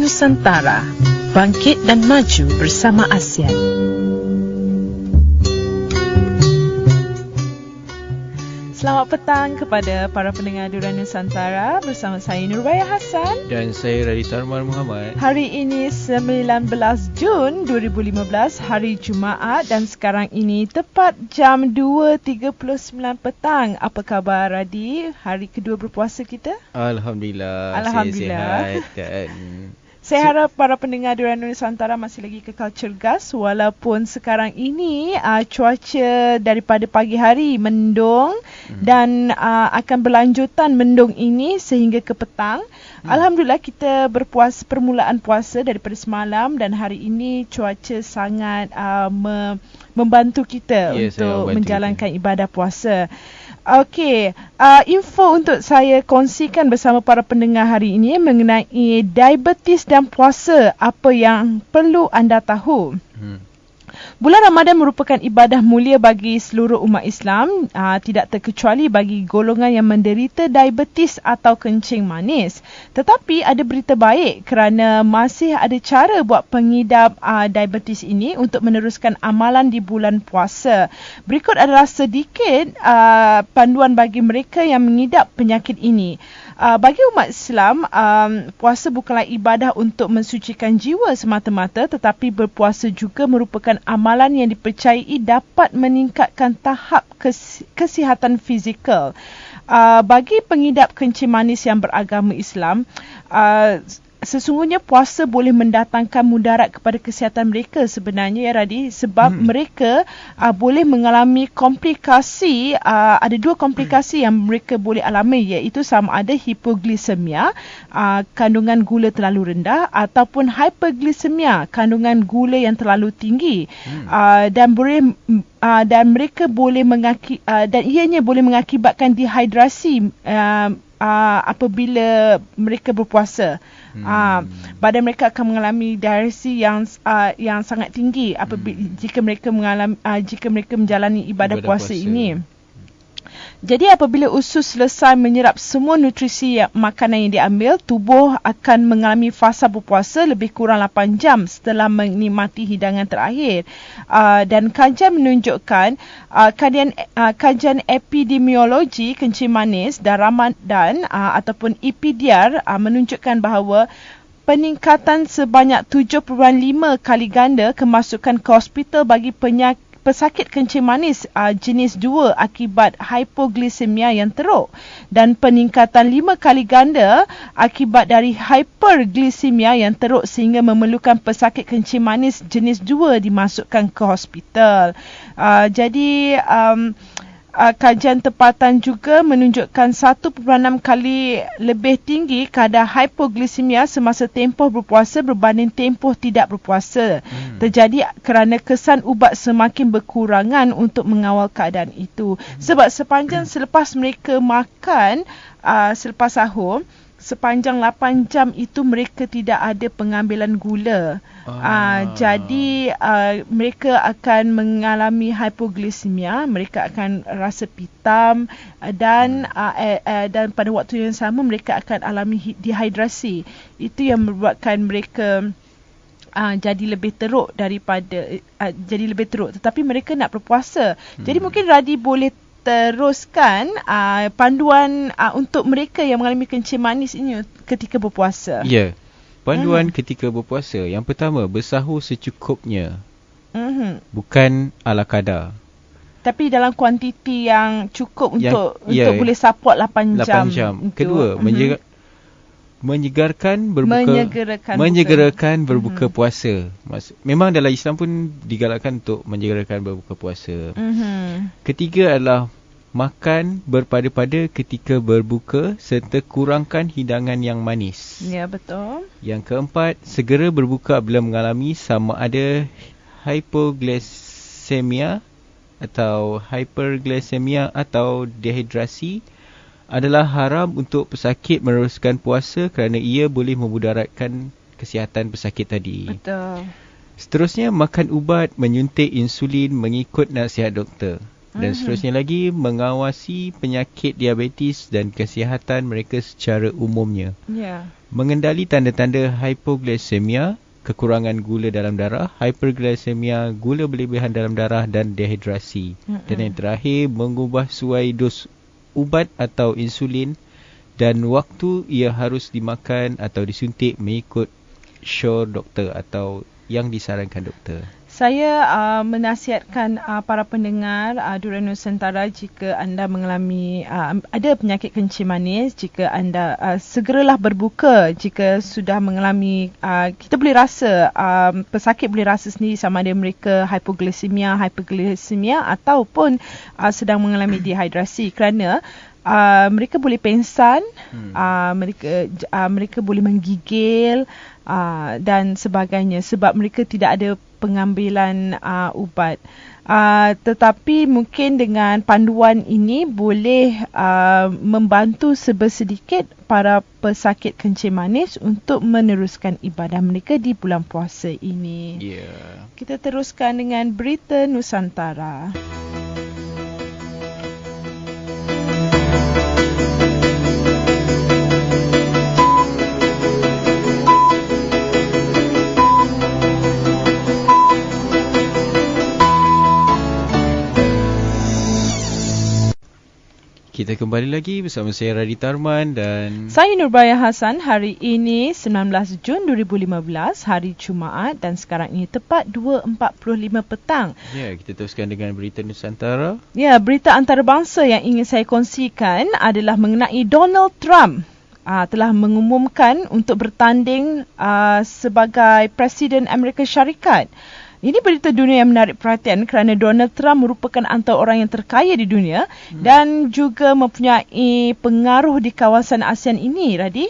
Nusantara, bangkit dan maju bersama ASEAN. Selamat petang kepada para pendengar Duran Nusantara bersama saya Nurbaya Hassan dan saya Radita Arman Muhammad. Hari ini 19 Jun 2015, hari Jumaat, dan sekarang ini tepat jam 2.39 petang. Apa khabar Radi? Hari kedua berpuasa kita? Alhamdulillah. Alhamdulillah. Sihat. Saya harap para pendengar Duran Nusantara masih lagi kekal cergas walaupun sekarang ini cuaca daripada pagi hari mendung dan akan berlanjutan mendung ini sehingga ke petang. Alhamdulillah kita berpuasa, permulaan puasa daripada semalam, dan hari ini cuaca sangat membantu kita untuk menjalankan ibadah puasa. Okey, info untuk saya kongsikan bersama para pendengar hari ini mengenai diabetes dan puasa, apa yang perlu anda tahu. Bulan Ramadan merupakan ibadah mulia bagi seluruh umat Islam, tidak terkecuali bagi golongan yang menderita diabetes atau kencing manis. Tetapi ada berita baik kerana masih ada cara buat pengidap diabetes ini untuk meneruskan amalan di bulan puasa. Berikut adalah sedikit panduan bagi mereka yang mengidap penyakit ini. Bagi umat Islam, puasa bukanlah ibadah untuk mensucikan jiwa semata-mata, tetapi berpuasa juga merupakan amalan yang dipercayai dapat meningkatkan tahap kesihatan fizikal. Bagi pengidap kencing manis yang beragama Islam, sesungguhnya puasa boleh mendatangkan mudarat kepada kesihatan mereka sebenarnya, ya Radi, sebab mereka boleh mengalami komplikasi. Ada dua komplikasi yang mereka boleh alami, iaitu sama ada hipogliksemia, kandungan gula terlalu rendah, ataupun hypergliksemia, kandungan gula yang terlalu tinggi. Dan mereka boleh dan ianya boleh mengakibatkan dehidrasi apabila mereka berpuasa. Badan mereka akan mengalami dehidrasi yang sangat tinggi jika mereka menjalani ibadah puasa ini. Jadi apabila usus selesai menyerap semua nutrisi makanan yang diambil, tubuh akan mengalami fasa berpuasa lebih kurang 8 jam setelah menikmati hidangan terakhir. Dan kajian menunjukkan, kajian epidemiologi kencing manis dan Ramadan ataupun EPDR menunjukkan bahawa peningkatan sebanyak 7.5 kali ganda kemasukan ke hospital bagi pesakit kencing manis jenis 2 akibat hypogliksemia yang teruk, dan peningkatan 5 kali ganda akibat dari hypergliksemia yang teruk sehingga memerlukan pesakit kencing manis jenis 2 dimasukkan ke hospital. Jadi kajian tempatan juga menunjukkan 1.6 kali lebih tinggi kadar hypogliksemia semasa tempoh berpuasa berbanding tempoh tidak berpuasa. Terjadi kerana kesan ubat semakin berkurangan untuk mengawal keadaan itu. Sebab sepanjang selepas mereka makan, selepas sahur, sepanjang 8 jam itu mereka tidak ada pengambilan gula. Jadi mereka akan mengalami hypogliksemia, mereka akan rasa pitam, dan pada waktu yang sama mereka akan alami dehidrasi. Itu yang membuatkan mereka jadi lebih teruk tetapi mereka nak berpuasa. Jadi mungkin Radi boleh teruskan panduan untuk mereka yang mengalami kencing manis ini ketika berpuasa. Ya. Panduan ketika berpuasa. Yang pertama, bersahur secukupnya. Bukan ala kadar. Tapi dalam kuantiti yang cukup untuk boleh support 8 jam. 8 jam. Kedua, menyegerakan berbuka puasa. Memang dalam Islam pun digalakkan untuk menyegerakan berbuka puasa. Ketiga adalah makan berpada-pada ketika berbuka serta kurangkan hidangan yang manis. Ya, betul. Yang keempat, segera berbuka bila mengalami sama ada hypogliksemia atau dehidrasi. Adalah haram untuk pesakit meneruskan puasa kerana ia boleh memudaratkan kesihatan pesakit tadi. Betul. Seterusnya, makan ubat, menyuntik insulin mengikut nasihat doktor. Dan seterusnya lagi, mengawasi penyakit diabetes dan kesihatan mereka secara umumnya. Mengendali tanda-tanda hypoglycemia, kekurangan gula dalam darah, hyperglycemia, gula berlebihan dalam darah dan dehidrasi. Dan yang terakhir, mengubah suai dos ubat atau insulin dan waktu ia harus dimakan atau disuntik mengikut syur doktor atau yang disarankan doktor. Saya menasihatkan para pendengar Durian Nusantara, jika anda mengalami ada penyakit kencing manis, jika anda segeralah berbuka. Jika sudah mengalami, kita boleh rasa, pesakit boleh rasa sendiri sama ada mereka hypoglycemia ataupun sedang mengalami dehidrasi, kerana mereka boleh pengsan, mereka boleh menggigil dan sebagainya sebab mereka tidak ada pengambilan ubat. Tetapi mungkin dengan panduan ini boleh membantu sebersedikit para pesakit kencing manis untuk meneruskan ibadah mereka di bulan puasa ini. Kita teruskan dengan Berita Nusantara. Kita kembali lagi bersama saya Raditya Arman dan saya Nurbaya Hassan. Hari ini 19 Jun 2015, hari Jumaat, dan sekarang ini tepat 2.45 petang. Kita teruskan dengan Berita Nusantara. Berita antarabangsa yang ingin saya kongsikan adalah mengenai Donald Trump. Telah mengumumkan untuk bertanding sebagai Presiden Amerika Syarikat. Ini berita dunia yang menarik perhatian kerana Donald Trump merupakan antara orang yang terkaya di dunia dan juga mempunyai pengaruh di kawasan ASEAN ini, Radi.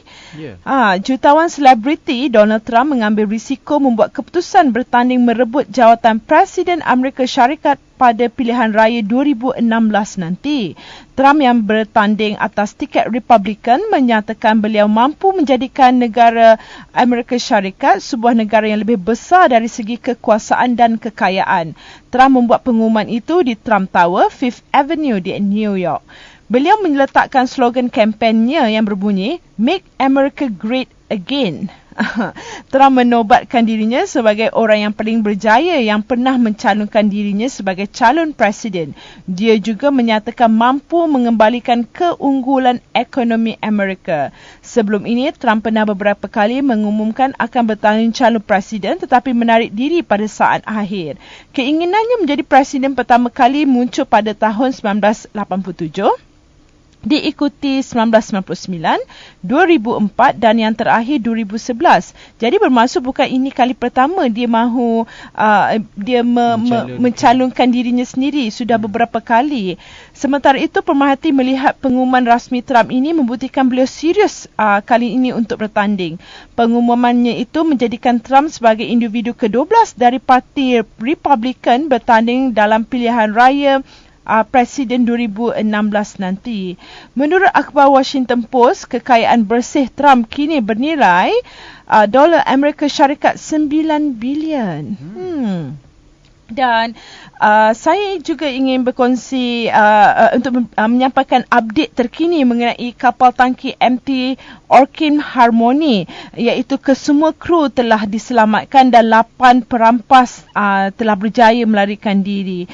Jutawan selebriti Donald Trump mengambil risiko membuat keputusan bertanding merebut jawatan Presiden Amerika Syarikat pada pilihan raya 2016 nanti. Trump yang bertanding atas tiket Republican menyatakan beliau mampu menjadikan negara Amerika Syarikat sebuah negara yang lebih besar dari segi kekuasaan dan kekayaan. Trump membuat pengumuman itu di Trump Tower, Fifth Avenue di New York. Beliau meletakkan slogan kempennya yang berbunyi, "Make America Great Again." Trump menobatkan dirinya sebagai orang yang paling berjaya yang pernah mencalonkan dirinya sebagai calon presiden. Dia juga menyatakan mampu mengembalikan keunggulan ekonomi Amerika. Sebelum ini, Trump pernah beberapa kali mengumumkan akan bertanding calon presiden tetapi menarik diri pada saat akhir. Keinginannya menjadi presiden pertama kali muncul pada tahun 1987. Diikuti 1999, 2004 dan yang terakhir 2011. Jadi bermaksud bukan ini kali pertama dia mahu mencalonkan dirinya sendiri, sudah beberapa kali. Sementara itu, pemerhati melihat pengumuman rasmi Trump ini membuktikan beliau serius kali ini untuk bertanding. Pengumumannya itu menjadikan Trump sebagai individu ke-12 dari Parti Republican bertanding dalam pilihan raya Presiden 2016 nanti. Menurut akhbar Washington Post, kekayaan bersih Trump kini bernilai dolar Amerika Syarikat 9 bilion. Dan saya juga ingin berkongsi untuk menyampaikan update terkini mengenai kapal tangki MT Orkin Harmony, iaitu kesemua kru telah diselamatkan dan 8 perampas telah berjaya melarikan diri.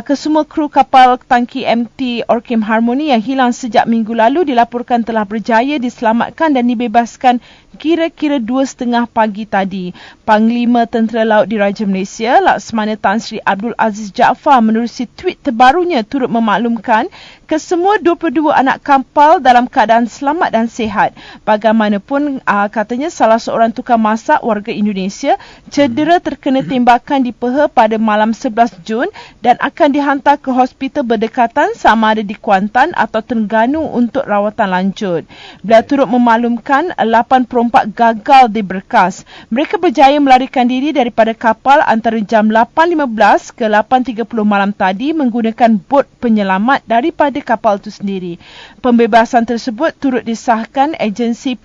Kesemua kru kapal tangki MT Orkin Harmony yang hilang sejak minggu lalu dilaporkan telah berjaya diselamatkan dan dibebaskan kira-kira 2:30 pagi tadi. Panglima Tentera Laut Diraja Malaysia, Laksamana Tan Sri Abdul Aziz Jaafar, menerusi tweet terbarunya turut memaklumkan kesemua 22 anak kapal dalam keadaan selamat dan sihat. Bagaimanapun, katanya salah seorang tukang masak warga Indonesia cedera terkena tembakan di peha pada malam 11 Jun dan akan dihantar ke hospital berdekatan sama ada di Kuantan atau Terengganu untuk rawatan lanjut. Beliau turut memaklumkan 8 perompak gagal diberkas. Mereka berjaya melarikan diri daripada kapal antara jam 8.15 ke 8.30 malam tadi menggunakan bot penyelamat daripada kapal itu sendiri. Pembebasan tersebut turut disahkan Agensi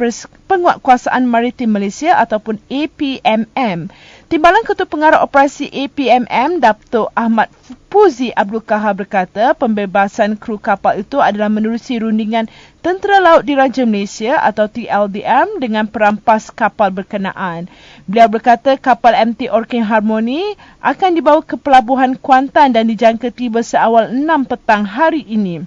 Penguatkuasaan Maritim Malaysia ataupun APMM. Timbalan Ketua Pengarah Operasi APMM Datuk Ahmad Puzi Abdul Kahar berkata pembebasan kru kapal itu adalah menerusi rundingan Tentera Laut Diraja Malaysia atau TLDM dengan perampas kapal berkenaan. Beliau berkata kapal MT Orkin Harmony akan dibawa ke Pelabuhan Kuantan dan dijangka tiba seawal 6 petang hari ini.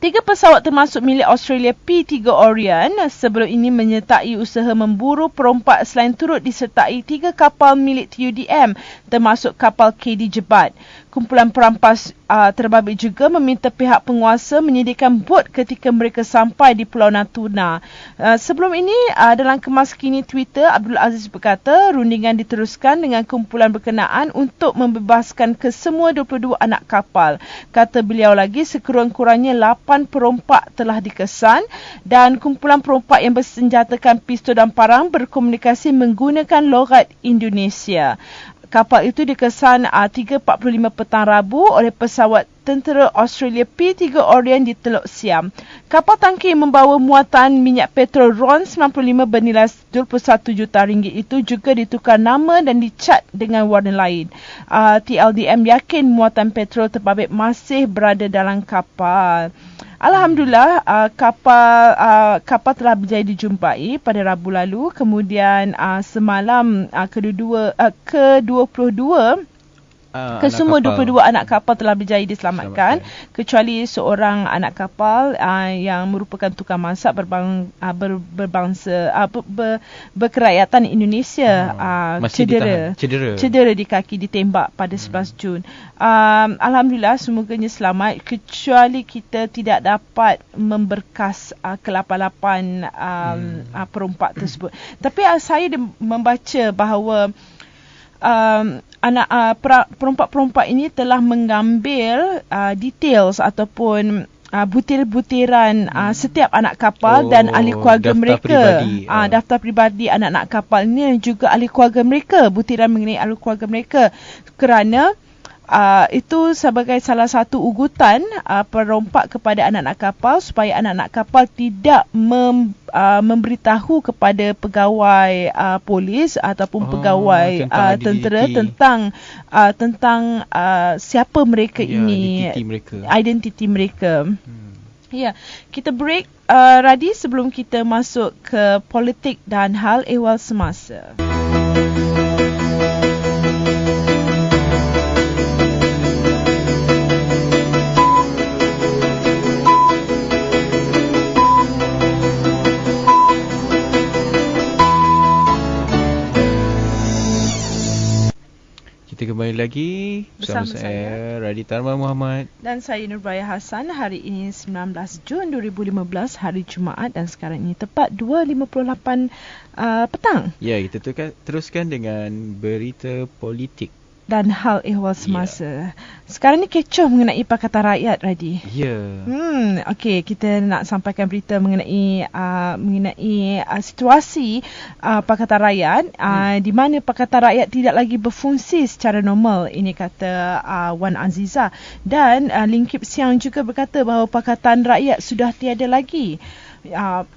3 pesawat termasuk milik Australia P3 Orion sebelum ini menyertai usaha memburu perompak selain turut disertai 3 kapal milik TUDM termasuk kapal KD Jebat. Kumpulan perampas terbabit juga meminta pihak penguasa menyediakan bot ketika mereka sampai di Pulau Natuna. Sebelum ini, dalam kemas kini Twitter, Abdul Aziz berkata rundingan diteruskan dengan kumpulan berkenaan untuk membebaskan kesemua 22 anak kapal. Kata beliau lagi, sekurang-kurangnya 8 perompak telah dikesan dan kumpulan perompak yang bersenjatakan pistol dan parang berkomunikasi menggunakan logat Indonesia. Kapal itu dikesan 3.45 petang Rabu oleh pesawat tentera Australia P3 Orion di Teluk Siam. Kapal tangki membawa muatan minyak petrol RON 95 bernilai 21 juta ringgit itu juga ditukar nama dan dicat dengan warna lain. TLDM yakin muatan petrol terbabit masih berada dalam kapal. Alhamdulillah, kapal telah berjaya dijumpai pada Rabu lalu. Kemudian semalam ke-22 kesemua 22 anak kapal telah berjaya diselamatkan kecuali seorang anak kapal yang merupakan tukang masak berkerakyatan Indonesia cedera di kaki ditembak pada 11 Jun. Alhamdulillah semoganya selamat kecuali kita tidak dapat memberkas ke-8 perompak tersebut. Tapi saya membaca bahawa perompak-perompak ini telah mengambil details ataupun butir-butiran setiap anak kapal dan ahli keluarga mereka. Daftar peribadi anak-anak kapal ini dan juga ahli keluarga mereka, butiran mengenai ahli keluarga mereka. Kerana itu sebagai salah satu ugutan perompak kepada anak-anak kapal supaya anak-anak kapal tidak memberitahu kepada pegawai polis ataupun pegawai tentera tentang siapa mereka ini, identiti mereka. Ya, kita break Radi sebelum kita masuk ke politik dan hal ehwal semasa. Kita kembali lagi bersama saya Raditya Arman Muhammad dan saya Nurbaya Hassan. Hari ini 19 Jun 2015, hari Jumaat dan sekarang ini tepat 2.58 petang. Ya, kita teruskan dengan berita politik dan hal ehwal semasa. Sekarang ni kecoh mengenai Pakatan Rakyat, Radi. Okey, kita nak sampaikan berita mengenai situasi Pakatan Rakyat di mana Pakatan Rakyat tidak lagi berfungsi secara normal. Ini kata Wan Aziza. Dan Lingkip Siang juga berkata bahawa Pakatan Rakyat sudah tiada lagi.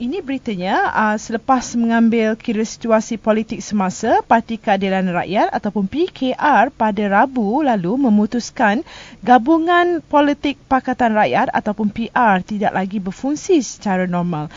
Ini beritanya selepas mengambil kira situasi politik semasa, Parti Keadilan Rakyat ataupun PKR pada Rabu lalu memutuskan gabungan politik Pakatan Rakyat ataupun PR tidak lagi berfungsi secara normal.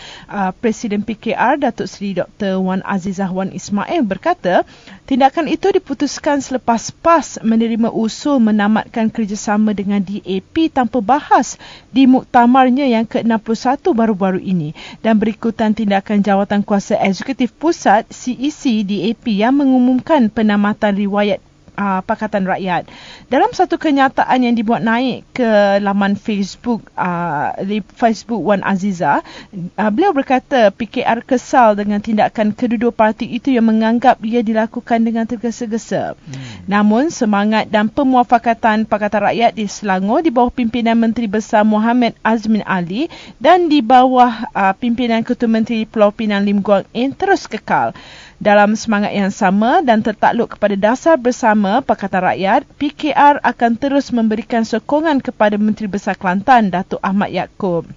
Presiden PKR Datuk Seri Dr. Wan Azizah Wan Ismail berkata tindakan itu diputuskan selepas PAS menerima usul menamatkan kerjasama dengan DAP tanpa bahas di muktamarnya yang ke-61 baru-baru ini. Dan berikutan tindakan Jawatan Kuasa Eksekutif Pusat CEC DAP yang mengumumkan penamatan riwayat Pakatan Rakyat. Dalam satu kenyataan yang dibuat naik ke laman Facebook Wan Aziza, beliau berkata PKR kesal dengan tindakan kedua-dua parti itu yang menganggap ia dilakukan dengan tergesa-gesa. Namun semangat dan pemuafakatan Pakatan Rakyat di Selangor di bawah pimpinan Menteri Besar Muhammad Azmin Ali dan di bawah pimpinan Ketua Menteri Pulau Pinang Lim Guang Eng terus kekal. Dalam semangat yang sama dan tertakluk kepada dasar bersama Pakatan Rakyat, PKR akan terus memberikan sokongan kepada Menteri Besar Kelantan, Datuk Ahmad Yaakob.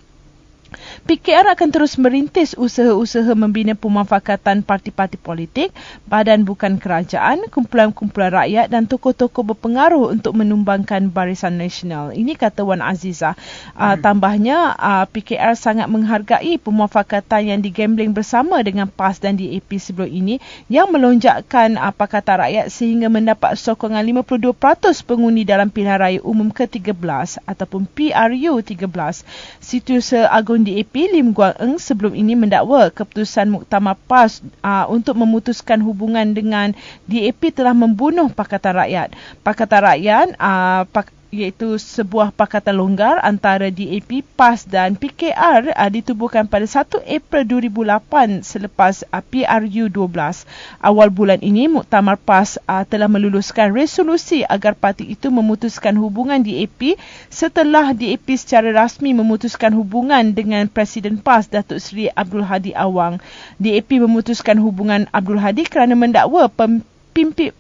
PKR akan terus merintis usaha-usaha membina pemufakatan parti-parti politik, badan bukan kerajaan, kumpulan-kumpulan rakyat dan tokoh-tokoh berpengaruh untuk menumbangkan Barisan Nasional. Ini kata Wan Azizah. Tambahnya, PKR sangat menghargai pemufakatan yang digambling bersama dengan PAS dan DAP sebelum ini yang melonjakkan Pakatan Rakyat sehingga mendapat sokongan 52% pengundi dalam pilihan raya umum ke-13 ataupun PRU 13. Setiausaha Agung DAP Lim Guang Eng sebelum ini mendakwa keputusan Muktamar PAS untuk memutuskan hubungan dengan DAP telah membunuh Pakatan Rakyat. Pakatan Rakyat iaitu sebuah pakatan longgar antara DAP, PAS dan PKR ditubuhkan pada 1 April 2008 selepas PRU 12. Awal bulan ini, Muktamar PAS telah meluluskan resolusi agar parti itu memutuskan hubungan DAP setelah DAP secara rasmi memutuskan hubungan dengan Presiden PAS Datuk Seri Abdul Hadi Awang. DAP memutuskan hubungan Abdul Hadi kerana mendakwa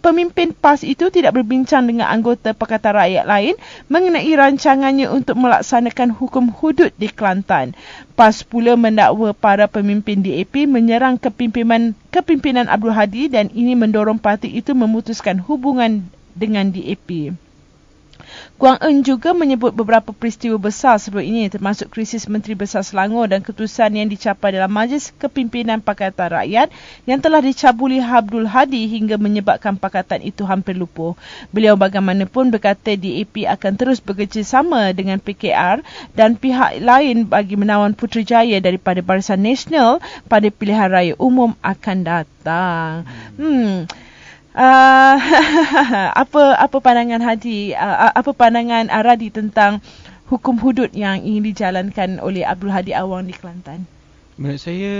pemimpin PAS itu tidak berbincang dengan anggota Pakatan Rakyat lain mengenai rancangannya untuk melaksanakan hukum hudud di Kelantan. PAS pula mendakwa para pemimpin DAP menyerang kepimpinan Abdul Hadi dan ini mendorong parti itu memutuskan hubungan dengan DAP. Guang Eng juga menyebut beberapa peristiwa besar sebelum ini termasuk krisis Menteri Besar Selangor dan keputusan yang dicapai dalam Majlis Kepimpinan Pakatan Rakyat yang telah dicabuli Abdul Hadi hingga menyebabkan pakatan itu hampir lumpuh. Beliau bagaimanapun berkata DAP akan terus bekerjasama dengan PKR dan pihak lain bagi menawan Putrajaya daripada Barisan Nasional pada pilihan raya umum akan datang. Apa pandangan Hadi, apa pandangan Radi tentang hukum hudud yang ingin dijalankan oleh Abdul Hadi Awang di Kelantan? Menurut saya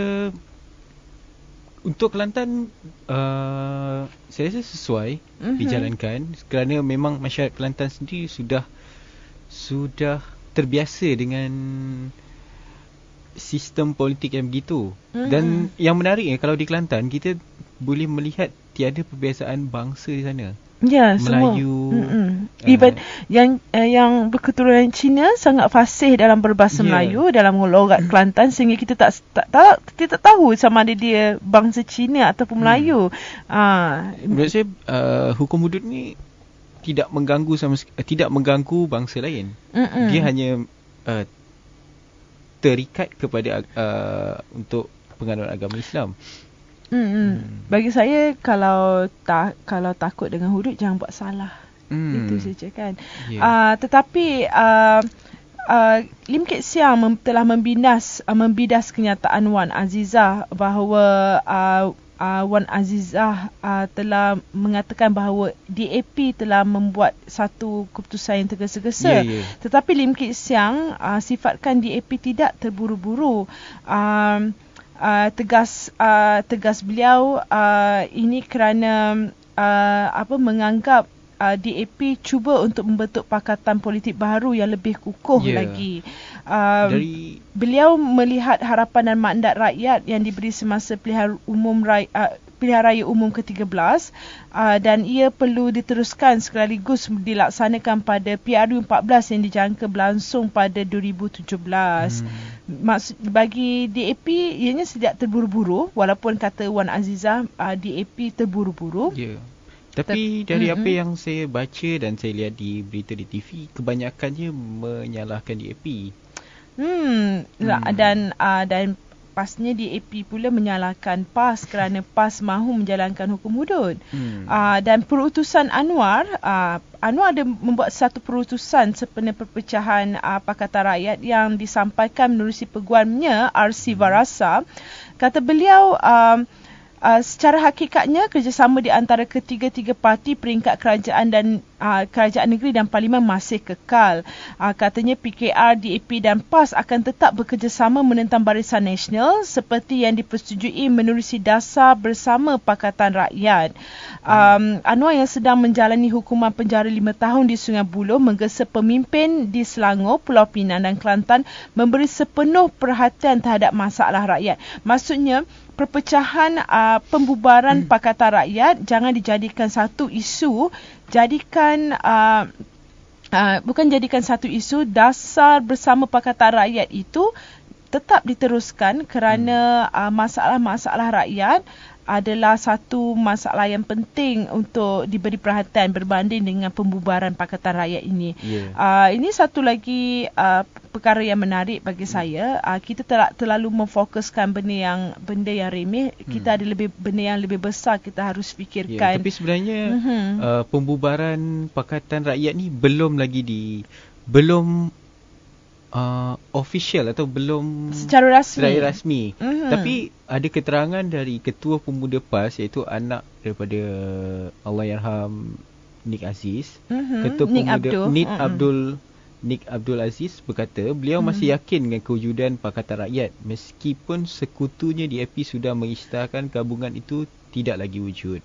untuk Kelantan saya rasa sesuai dijalankan kerana memang masyarakat Kelantan sendiri sudah terbiasa dengan sistem politik yang begitu. Dan yang menariknya kalau di Kelantan kita boleh melihat tiada perbiasaan bangsa di sana. Ya, Melayu. Even yang berketurunan Cina sangat fasih dalam berbahasa Melayu, dalam logat Kelantan sehingga kita tak tahu sama ada dia bangsa Cina ataupun Melayu. Menurut saya hukum hudud ni tidak mengganggu bangsa lain. Dia hanya terikat kepada untuk penganuan agama Islam. Bagi saya kalau takut dengan hudud jangan buat salah. Itu saja kan. Tetapi Lim Kit Siang telah membidas kenyataan Wan Azizah bahawa Wan Azizah telah mengatakan bahawa DAP telah membuat satu keputusan yang tergesa-gesa. Tetapi Lim Kit Siang sifatkan DAP tidak terburu-buru. Tegas beliau ini kerana menganggap DAP cuba untuk membentuk pakatan politik baru yang lebih kukuh lagi. Beliau melihat harapan dan mandat rakyat yang diberi semasa pilihan raya umum ke-13 dan ia perlu diteruskan sekaligus dilaksanakan pada PRU 14 yang dijangka berlangsung pada 2017. Maksud bagi DAP ianya tidak terburu-buru walaupun kata Wan Azizah DAP terburu-buru. Tapi dari apa yang saya baca dan saya lihat di berita di TV, kebanyakannya menyalahkan DAP. Dan pasnya DAP pula menyalahkan PAS kerana PAS mahu menjalankan hukum hudud. Dan perutusan Anwar ada membuat satu perutusan sempena perpecahan Pakatan Rakyat yang disampaikan menerusi peguamnya RC Varasa. Kata beliau secara hakikatnya kerjasama di antara ketiga-tiga parti peringkat kerajaan dan kerajaan negeri dan parlimen masih kekal. Katanya PKR, DAP dan PAS akan tetap bekerjasama menentang Barisan Nasional seperti yang dipersetujui menerusi dasar bersama Pakatan Rakyat. Anwar yang sedang menjalani hukuman penjara 5 tahun di Sungai Buloh menggesa pemimpin di Selangor, Pulau Pinang dan Kelantan memberi sepenuh perhatian terhadap masalah rakyat. Maksudnya perpecahan pembubaran Pakatan Rakyat jangan dijadikan satu isu, bukan jadikan satu isu. Dasar bersama Pakatan Rakyat itu tetap diteruskan kerana masalah-masalah rakyat adalah satu masalah yang penting untuk diberi perhatian berbanding dengan pembubaran Pakatan Rakyat ini. Ini satu lagi perkara yang menarik bagi saya. Kita terlalu memfokuskan benda yang remeh. Kita ada benda yang lebih besar kita harus fikirkan. Tapi sebenarnya pembubaran Pakatan Rakyat ni belum official atau belum secara rasmi. Tapi ada keterangan dari Ketua Pemuda PAS, iaitu anak daripada Allahyarham Nik Aziz, Ketua Pemuda Nik Abdul Aziz berkata beliau masih yakin dengan kewujudan Pakatan Rakyat meskipun sekutunya di AP sudah mengisytiharkan gabungan itu tidak lagi wujud.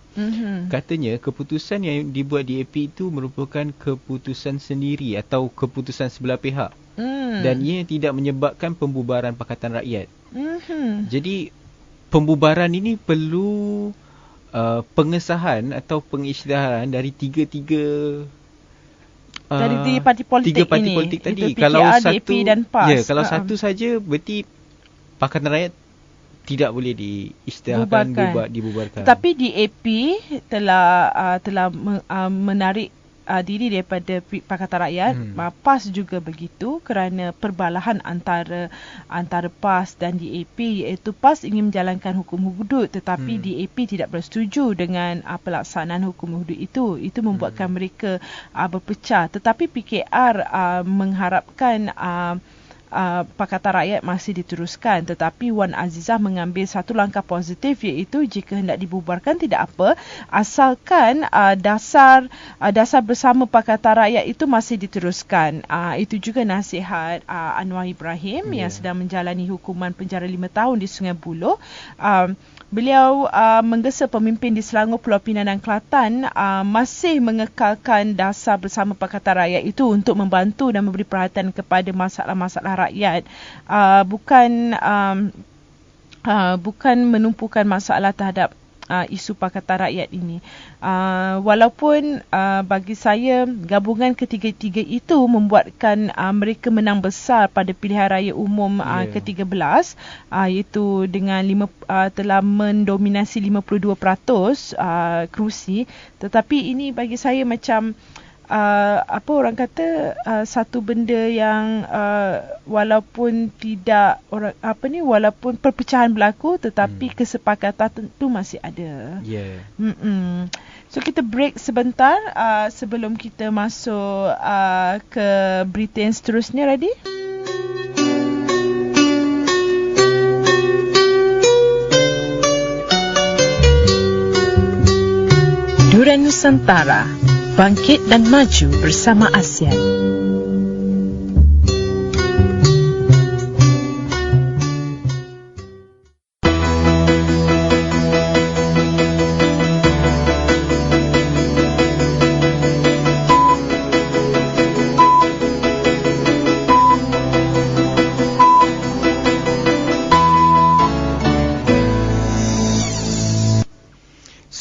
Katanya keputusan yang dibuat di AP itu merupakan keputusan sendiri atau keputusan sebelah pihak. Dan ia tidak menyebabkan pembubaran Pakatan Rakyat. Jadi pembubaran ini perlu pengesahan atau pengisytiharan dari tiga parti politik tadi. Itu PKR, DAP dan PAS. Kalau satu saja berarti Pakatan Rakyat tidak boleh diisytiharkan, dibubarkan. Tetapi DAP telah menarik diri daripada Pakatan Rakyat. PAS juga begitu kerana perbalahan antara PAS dan DAP, iaitu PAS ingin menjalankan hukum hudud tetapi DAP tidak bersetuju dengan pelaksanaan hukum hudud itu. Itu membuatkan mereka berpecah. Tetapi PKR mengharapkan Pakatan Rakyat masih diteruskan, tetapi Wan Azizah mengambil satu langkah positif, iaitu jika hendak dibubarkan tidak apa asalkan dasar bersama Pakatan Rakyat itu masih diteruskan. Itu juga nasihat Anwar Ibrahim yang sedang menjalani hukuman penjara 5 tahun di Sungai Buloh. Beliau menggesa pemimpin di Selangor, Pulau Pinang dan Kelantan masih mengekalkan dasar bersama Pakatan Rakyat itu untuk membantu dan memberi perhatian kepada masalah-masalah rakyat. Bukan menumpukan masalah terhadap isu Pakatan Rakyat ini. Walaupun bagi saya gabungan ketiga-tiga itu membuatkan mereka menang besar pada pilihan raya umum ke-13, iaitu dengan telah mendominasi 52% kerusi. Tetapi ini bagi saya macam orang kata satu benda yang walaupun walaupun perpecahan berlaku tetapi kesepakatan itu masih ada. So kita break sebentar sebelum kita masuk ke berita yang seterusnya. Ready? Durian Nusantara, bangkit dan maju bersama ASEAN.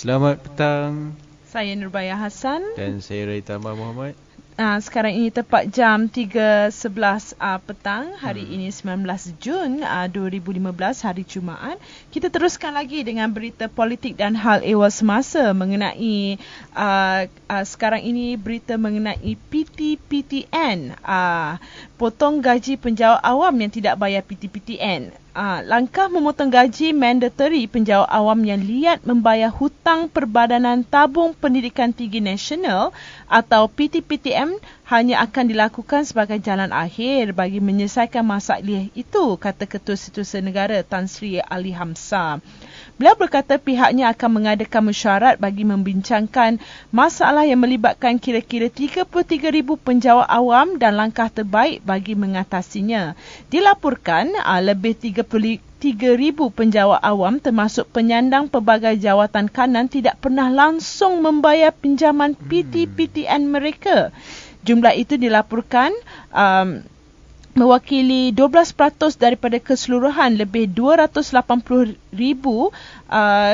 Selamat petang. Saya Nurbaya Hassan. Dan saya Rai Tamar Muhammad. Sekarang ini tepat jam 3.11 petang. Hari ini 19 Jun 2015, hari Jumaat. Kita teruskan lagi dengan berita politik dan hal ehwal semasa mengenai sekarang ini berita mengenai PTPTN. Potong gaji penjawat awam yang tidak bayar PTPTN. Langkah memotong gaji mandatory penjawat awam yang liat membayar hutang Perbadanan Tabung Pendidikan Tinggi Nasional atau PTPTN hanya akan dilakukan sebagai jalan akhir bagi menyelesaikan masalah itu, kata Ketua Setiausaha Negara Tan Sri Ali Hamzah. Beliau berkata pihaknya akan mengadakan mesyuarat bagi membincangkan masalah yang melibatkan kira-kira 33,000 penjawat awam dan langkah terbaik bagi mengatasinya. Dilaporkan lebih 3,000 penjawat awam termasuk penyandang pelbagai jawatan kanan tidak pernah langsung membayar pinjaman PTPTN mereka. Jumlah itu dilaporkan mewakili 12% daripada keseluruhan lebih 280,000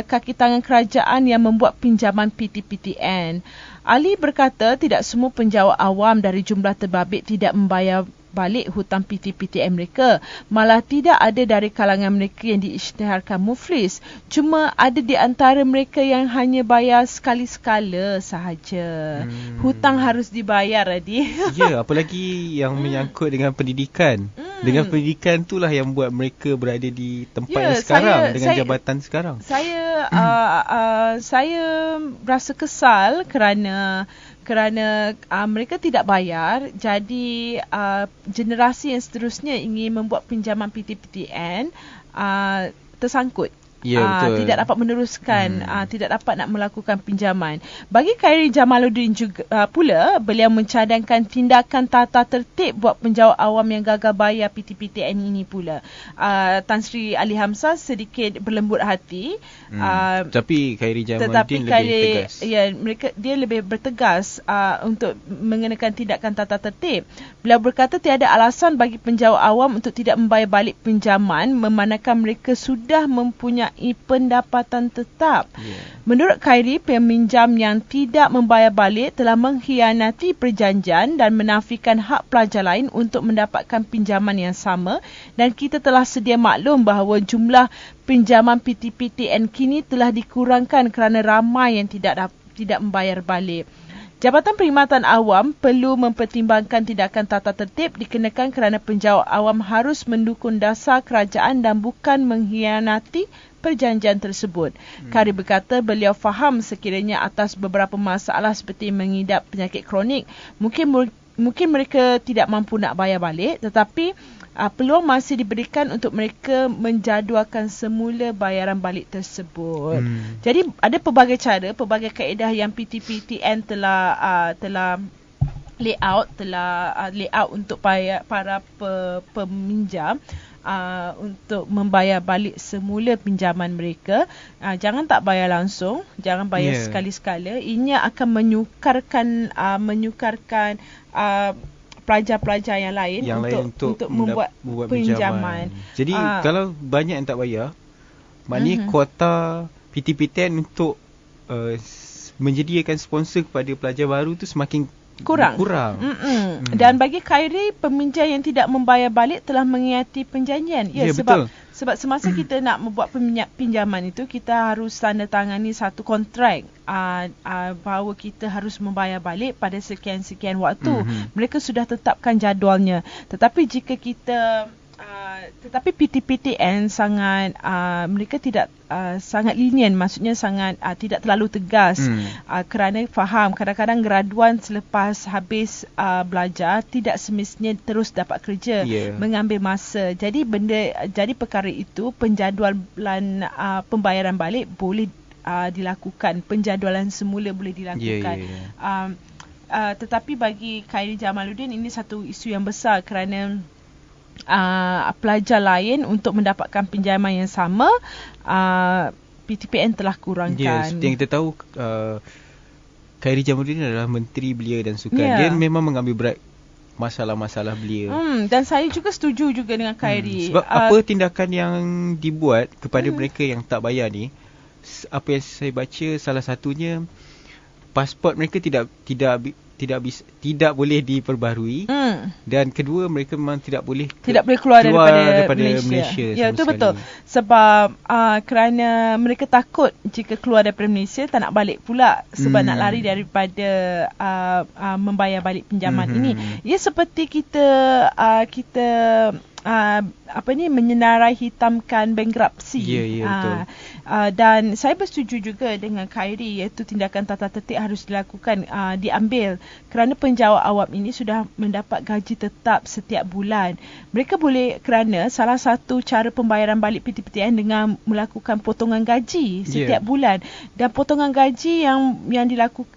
kaki tangan kerajaan yang membuat pinjaman PTPTN. Ali berkata tidak semua penjawat awam dari jumlah terbabit tidak membayar balik hutang PTPTN mereka. Malah tidak ada dari kalangan mereka yang diisytiharkan muflis. Cuma ada di antara mereka yang hanya bayar sekali-sekala sahaja. Hutang harus dibayar, Adi. Ya, apalagi yang menyangkut dengan pendidikan. Dengan pendidikan itulah yang buat mereka berada di tempat yang sekarang, dengan jabatan sekarang. Saya rasa kesal kerana mereka tidak bayar. Jadi generasi yang seterusnya ingin membuat pinjaman PTPTN tersangkut. Ya, betul. Tidak dapat meneruskan, tidak dapat nak melakukan pinjaman. Bagi Khairi Jamaluddin juga pula, beliau mencadangkan tindakan tata tertib buat penjawat awam yang gagal bayar PTPTN ini pula. Tan Sri Ali Hamzah sedikit berlembut hati. Tapi Khairi Jamaluddin lebih tegas. Ya, dia lebih bertegas untuk mengenakan tindakan tata tertib. Beliau berkata tiada alasan bagi penjawat awam untuk tidak membayar balik pinjaman memandangkan mereka sudah mempunyai pendapatan tetap. Menurut Khairi, peminjam yang tidak membayar balik telah mengkhianati perjanjian dan menafikan hak pelajar lain untuk mendapatkan pinjaman yang sama, dan kita telah sedia maklum bahawa jumlah pinjaman PTPTN kini telah dikurangkan kerana ramai yang tidak membayar balik. Jabatan Perkhidmatan Awam perlu mempertimbangkan tindakan tata tertib dikenakan kerana penjawat awam harus mendukung dasar kerajaan dan bukan mengkhianati perjanjian tersebut. Khairi berkata beliau faham sekiranya atas beberapa masalah seperti mengidap penyakit kronik, mungkin mereka tidak mampu nak bayar balik, tetapi peluang masih diberikan untuk mereka menjadualkan semula bayaran balik tersebut. Jadi ada pelbagai cara, pelbagai kaedah yang PTPTN telah layout untuk para peminjam untuk membayar balik semula pinjaman mereka. Jangan tak bayar langsung, jangan bayar sekali-sekala. Ini akan menyukarkan pelajar-pelajar yang lain untuk membuat pinjaman. Jadi kalau banyak yang tak bayar, maknanya kuota PTPTN untuk menyediakan sponsor kepada pelajar baru tu semakin kurang. Dan bagi Khairi, peminjam yang tidak membayar balik telah mengingati perjanjian. Sebab semasa kita nak membuat pinjaman itu, kita harus tanda tangani satu kontrak bahawa kita harus membayar balik pada sekian-sekian waktu. Mereka sudah tetapkan jadualnya. Tetapi jika tetapi PTPTN sangat mereka tidak sangat lenient, maksudnya sangat tidak terlalu tegas, kerana faham kadang-kadang graduan selepas habis belajar tidak semestinya terus dapat kerja, mengambil masa. Jadi perkara itu penjadualan pembayaran balik boleh dilakukan, penjadualan semula boleh dilakukan. Tetapi bagi Khairi Jamaluddin ini satu isu yang besar kerana pelajar lain untuk mendapatkan pinjaman yang sama, PTPN telah kurangkan. Seperti yang kita tahu, Khairi Jamaluddin adalah Menteri Belia dan Sukan. Dia memang mengambil berat masalah-masalah belia. Dan saya juga setuju juga dengan Khairi. Sebab apa tindakan yang dibuat kepada mereka yang tak bayar ni, apa yang saya baca, salah satunya pasport mereka tidak boleh diperbaharui, dan kedua mereka memang tidak boleh keluar daripada Malaysia. Ya, itu betul. Sebab kerana mereka takut jika keluar daripada Malaysia tak nak balik pula, sebab nak lari daripada membayar balik pinjaman ini. Ia seperti kita menyenarai hitamkan bankruptcy. Betul. Dan saya bersetuju juga dengan Khairi, iaitu tindakan tata tertib harus dilakukan, diambil kerana penjawat awam ini sudah mendapat gaji tetap setiap bulan. Mereka boleh, kerana salah satu cara pembayaran balik PTPTN dengan melakukan potongan gaji setiap bulan, dan potongan gaji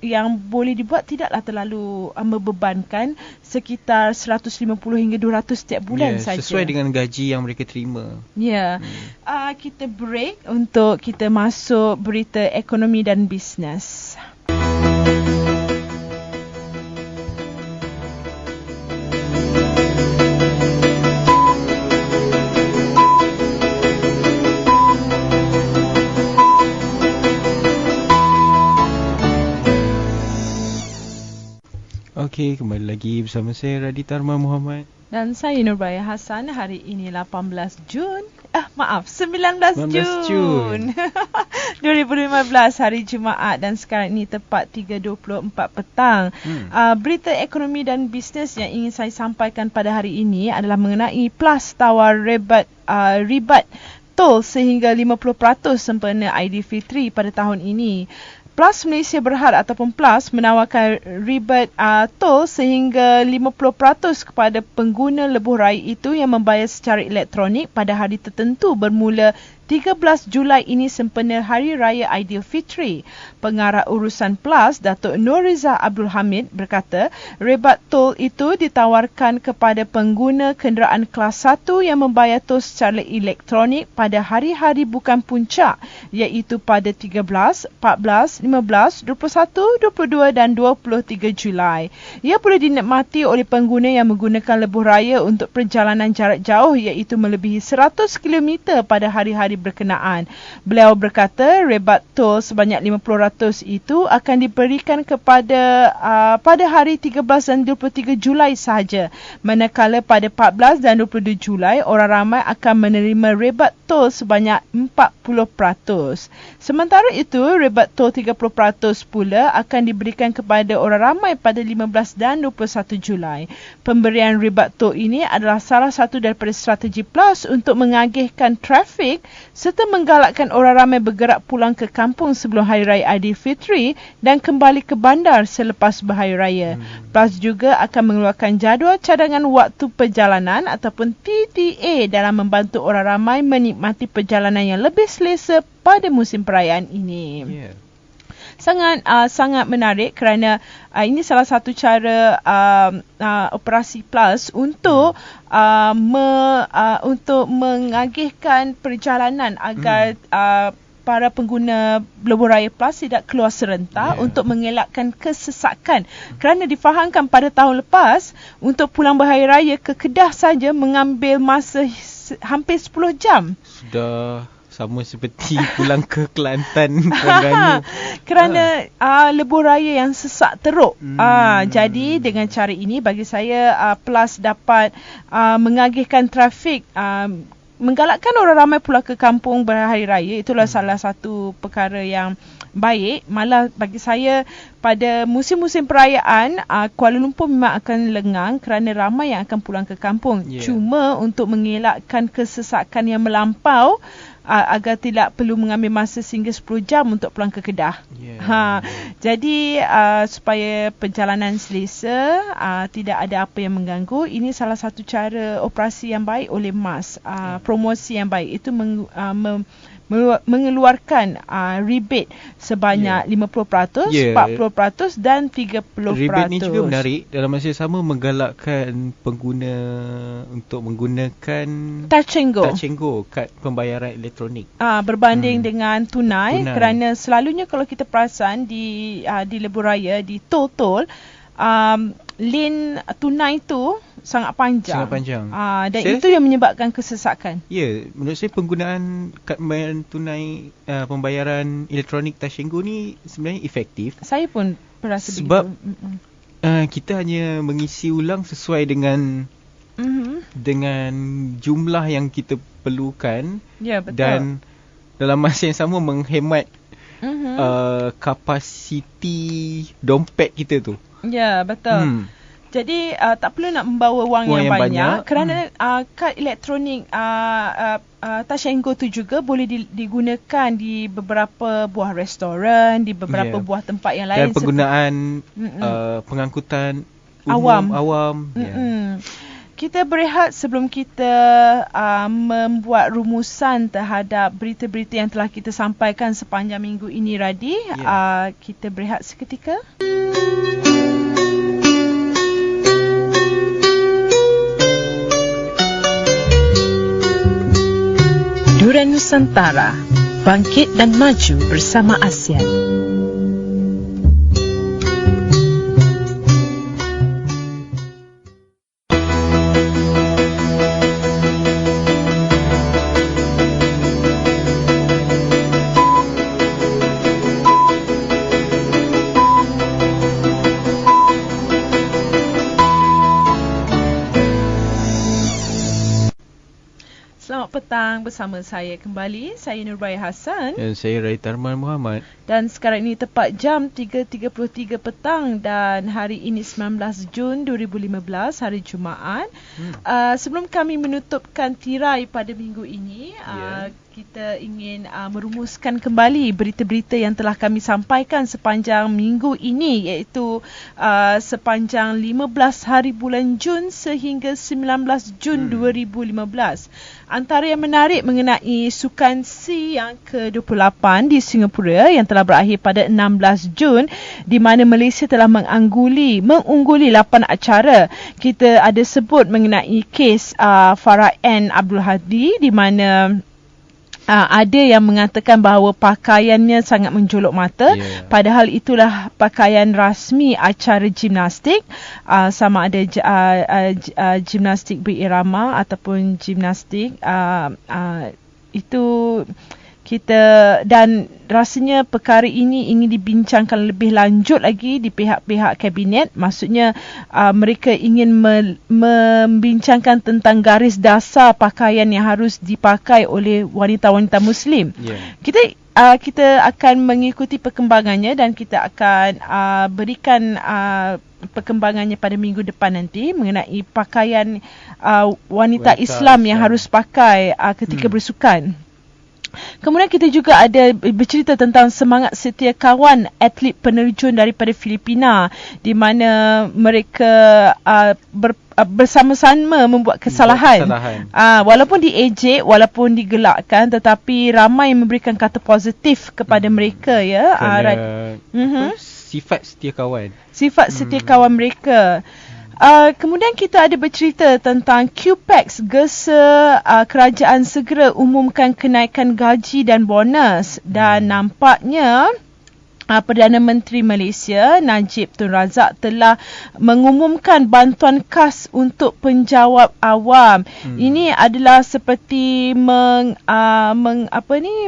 yang boleh dibuat tidaklah terlalu membebankan, sekitar 150 hingga 200 setiap bulan saja. Sesuai dengan gaji yang mereka terima. Kita break untuk kita masuk berita ekonomi dan bisnes. Okey, kembali lagi bersama saya Raditya Arman Muhammad Dan saya Nurbaya Hassan. Hari ini 18 Jun. 19 Jun 2015, hari Jumaat, dan sekarang ini tepat 3.24 petang. Berita ekonomi dan bisnes yang ingin saya sampaikan pada hari ini adalah mengenai PLAS tawar ribat tol sehingga 50% sempena Aidilfitri pada tahun ini. PLAS Malaysia Berhad ataupun PLAS menawarkan ribat tol sehingga 50% kepada pengguna lebuh raya itu yang membayar secara elektronik pada hari tertentu bermula 13 Julai ini sempena Hari Raya Aidilfitri. Pengarah urusan PLAS, Datuk Nuriza Abdul Hamid berkata, ribat tol itu ditawarkan kepada pengguna kenderaan kelas 1 yang membayar tol secara elektronik pada hari-hari bukan puncak, iaitu pada 13, 14, 15, 21, 22 dan 23 Julai. Ia boleh dinikmati oleh pengguna yang menggunakan lebuh raya untuk perjalanan jarak jauh, iaitu melebihi 100 km pada hari-hari berkenaan. Beliau berkata ribat tol sebanyak 50% itu akan diberikan kepada pada hari 13 dan 23 Julai sahaja. Manakala pada 14 dan 22 Julai orang ramai akan menerima ribat tol sebanyak 40%. Sementara itu ribat tol 30% pula akan diberikan kepada orang ramai pada 15 dan 21 Julai. Pemberian ribat tol ini adalah salah satu daripada strategi PLAS untuk mengagihkan trafik serta menggalakkan orang ramai bergerak pulang ke kampung sebelum Hari Raya Aidilfitri dan kembali ke bandar selepas Berhari Raya. PLAS juga akan mengeluarkan jadual cadangan waktu perjalanan ataupun PTA dalam membantu orang ramai menikmati perjalanan yang lebih selesa pada musim perayaan ini. Sangat menarik kerana ini salah satu cara operasi PLAS untuk untuk mengagihkan perjalanan agar para pengguna lebuh raya PLAS tidak keluar serentak untuk mengelakkan kesesakan. Kerana difahamkan pada tahun lepas untuk pulang berhari raya ke Kedah saja mengambil masa hampir 10 jam. Sudah sama seperti pulang ke Kelantan Terengganu. Kerana lebuh raya yang sesak teruk. Jadi dengan cara ini bagi saya PLAS dapat mengagihkan trafik, menggalakkan orang ramai pulang ke kampung berhari raya. Itulah salah satu perkara yang baik. Malah bagi saya pada musim-musim perayaan Kuala Lumpur memang akan lengang kerana ramai yang akan pulang ke kampung. Cuma untuk mengelakkan kesesakan yang melampau agar tidak perlu mengambil masa sehingga 10 jam untuk pulang ke Kedah. Jadi supaya perjalanan selesa, tidak ada apa yang mengganggu, ini salah satu cara operasi yang baik oleh MAS, promosi yang baik itu mengeluarkan rebate sebanyak 50%, 40% dan 30%. Rebate ni juga menarik, dalam masa yang sama menggalakkan pengguna untuk menggunakan Touch and Go, kad pembayaran elektronik. Berbanding dengan tunai, kerana selalunya kalau kita perasan di lebuh raya, di tol-tol, lane tunai tu sangat panjang. Dan itu yang menyebabkan kesesakan. Menurut saya penggunaan kad pembayaran tunai, pembayaran elektronik Touch and Go ni sebenarnya efektif. Saya pun berasa sebab begitu. Kita hanya mengisi ulang sesuai dengan dengan jumlah yang kita perlukan. Betul. Dan dalam masa yang sama menghemat kapasiti dompet kita tu. Betul. Jadi tak perlu nak membawa wang yang banyak kerana kad elektronik Touch and Go tu juga boleh digunakan di beberapa buah restoran, di beberapa buah tempat yang lain. Dan penggunaan pengangkutan awam. Kita berehat sebelum kita membuat rumusan terhadap berita-berita yang telah kita sampaikan sepanjang minggu ini, Radi. Kita berehat seketika. Durian Nusantara, bangkit dan maju bersama ASEAN. Selamat petang bersama saya kembali. Saya Nurbaya Hassan. Dan saya Rai Tarman Muhammad. Dan sekarang ini tepat jam 3.33 petang dan hari ini 19 Jun 2015, hari Jumaat. Sebelum kami menutupkan tirai pada minggu ini, kita ingin merumuskan kembali berita-berita yang telah kami sampaikan sepanjang minggu ini, iaitu sepanjang 15 hari bulan Jun sehingga 19 Jun 2015. Antara yang menarik mengenai Sukan SEA yang ke-28 di Singapura yang telah berakhir pada 16 Jun, di mana Malaysia telah mengungguli 8 acara. Kita ada sebut mengenai kes Farah N. Abdul Hadi, di mana ada yang mengatakan bahawa pakaiannya sangat menjolok mata, padahal itulah pakaian rasmi acara gimnastik, sama ada gimnastik berirama ataupun gimnastik itu kita, dan rasanya perkara ini ingin dibincangkan lebih lanjut lagi di pihak-pihak kabinet. Maksudnya mereka ingin membincangkan tentang garis dasar pakaian yang harus dipakai oleh wanita-wanita Muslim. Kita akan mengikuti perkembangannya dan kita akan berikan perkembangannya pada minggu depan nanti mengenai pakaian wanita Islam yang harus pakai ketika bersukan. Kemudian kita juga ada bercerita tentang semangat setia kawan atlet penerjun daripada Filipina, di mana mereka bersama-sama membuat kesalahan. Walaupun diejek, walaupun digelakkan, tetapi ramai yang memberikan kata positif kepada mereka, ya. Sifat setia kawan. Sifat setia kawan mereka. Kemudian kita ada bercerita tentang QPEX gesa kerajaan segera umumkan kenaikan gaji dan bonus, dan nampaknya Perdana Menteri Malaysia Najib Tun Razak telah mengumumkan bantuan khas untuk penjawat awam. Ini adalah seperti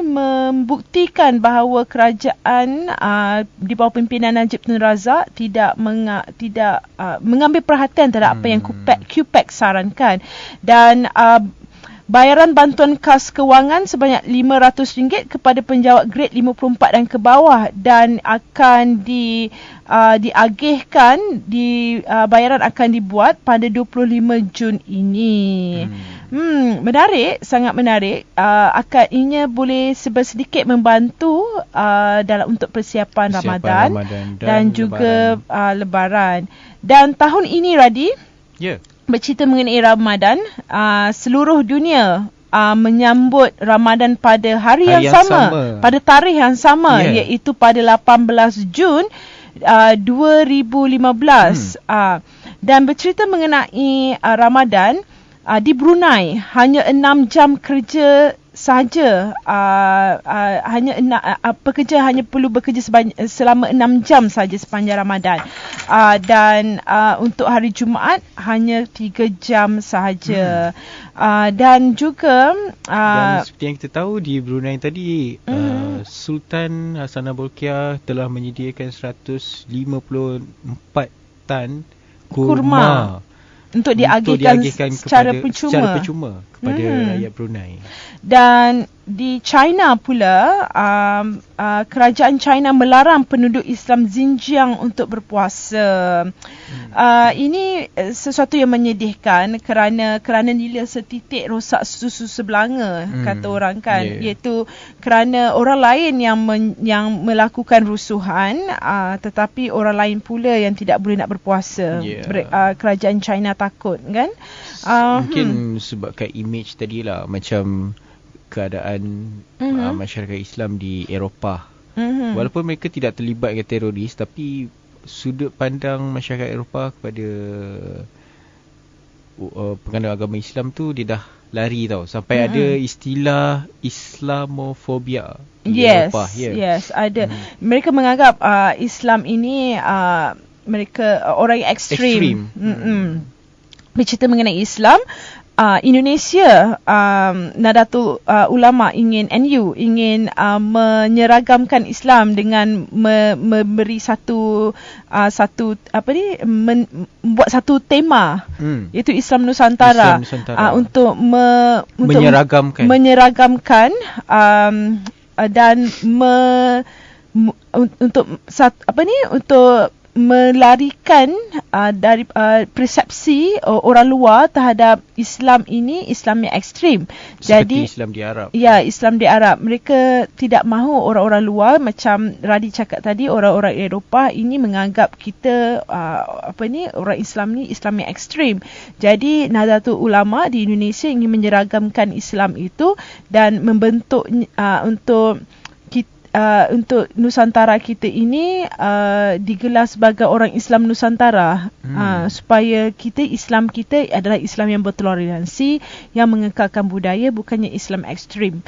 membuktikan bahawa kerajaan di bawah pimpinan Najib Tun Razak tidak mengambil perhatian terhadap apa yang QPEX sarankan, dan bayaran bantuan khas kewangan sebanyak RM500 kepada penjawat grade 54 dan ke bawah, dan akan diagihkan, bayaran akan dibuat pada 25 Jun ini. Menarik, sangat menarik. Ianya boleh sedikit membantu dalam untuk persiapan Ramadan dan juga Lebaran. Dan tahun ini, Radi, bercerita mengenai Ramadan, seluruh dunia menyambut Ramadan pada hari yang sama, pada tarikh yang sama, iaitu pada 18 Jun 2015. Dan bercerita mengenai Ramadan di Brunei, hanya 6 jam kerja sahaja. Pekerja hanya perlu bekerja selama 6 jam saja sepanjang Ramadan. Dan untuk hari Jumaat hanya 3 jam sahaja. Dan juga dan seperti yang kita tahu di Brunei tadi, Sultan Hassanah Bolkiah telah menyediakan 154 tan kurma untuk diagihkan secara percuma kepada rakyat Brunei. Dan di China pula, kerajaan China melarang penduduk Islam Xinjiang untuk berpuasa. Ini sesuatu yang menyedihkan kerana nila setitik rosak susu sebelanga, kata orang kan, iaitu kerana orang lain yang melakukan rusuhan, tetapi orang lain pula yang tidak boleh nak berpuasa. Kerajaan China takut, kan? Mungkin sebabkan image tadilah, macam keadaan masyarakat Islam di Eropah. Walaupun mereka tidak terlibat dengan teroris, tapi sudut pandang masyarakat Eropah kepada penganut agama Islam tu, dia dah lari tau, sampai ada istilah Islamofobia di Eropah. Yes, ada. Mereka menganggap Islam ini mereka orang yang ekstrim. Bercerita mengenai Islam, Indonesia, Nahdlatul Ulama ingin menyeragamkan Islam dengan memberi membuat satu tema, iaitu Islam Nusantara, untuk menyeragamkan dan untuk melarikan dari persepsi orang luar terhadap Islam ini, Islam yang ekstrim. Seperti Islam di Arab. Ya, Islam di Arab. Mereka tidak mahu orang-orang luar, macam Radi cakap tadi, orang-orang Eropah ini menganggap kita orang Islam ni Islam yang ekstrim. Jadi Nahdlatul Ulama di Indonesia ingin menyeragamkan Islam itu dan membentuk untuk Nusantara kita ini digelar sebagai orang Islam Nusantara, supaya Islam kita adalah Islam yang bertoleransi, yang mengekalkan budaya, bukannya Islam ekstrim.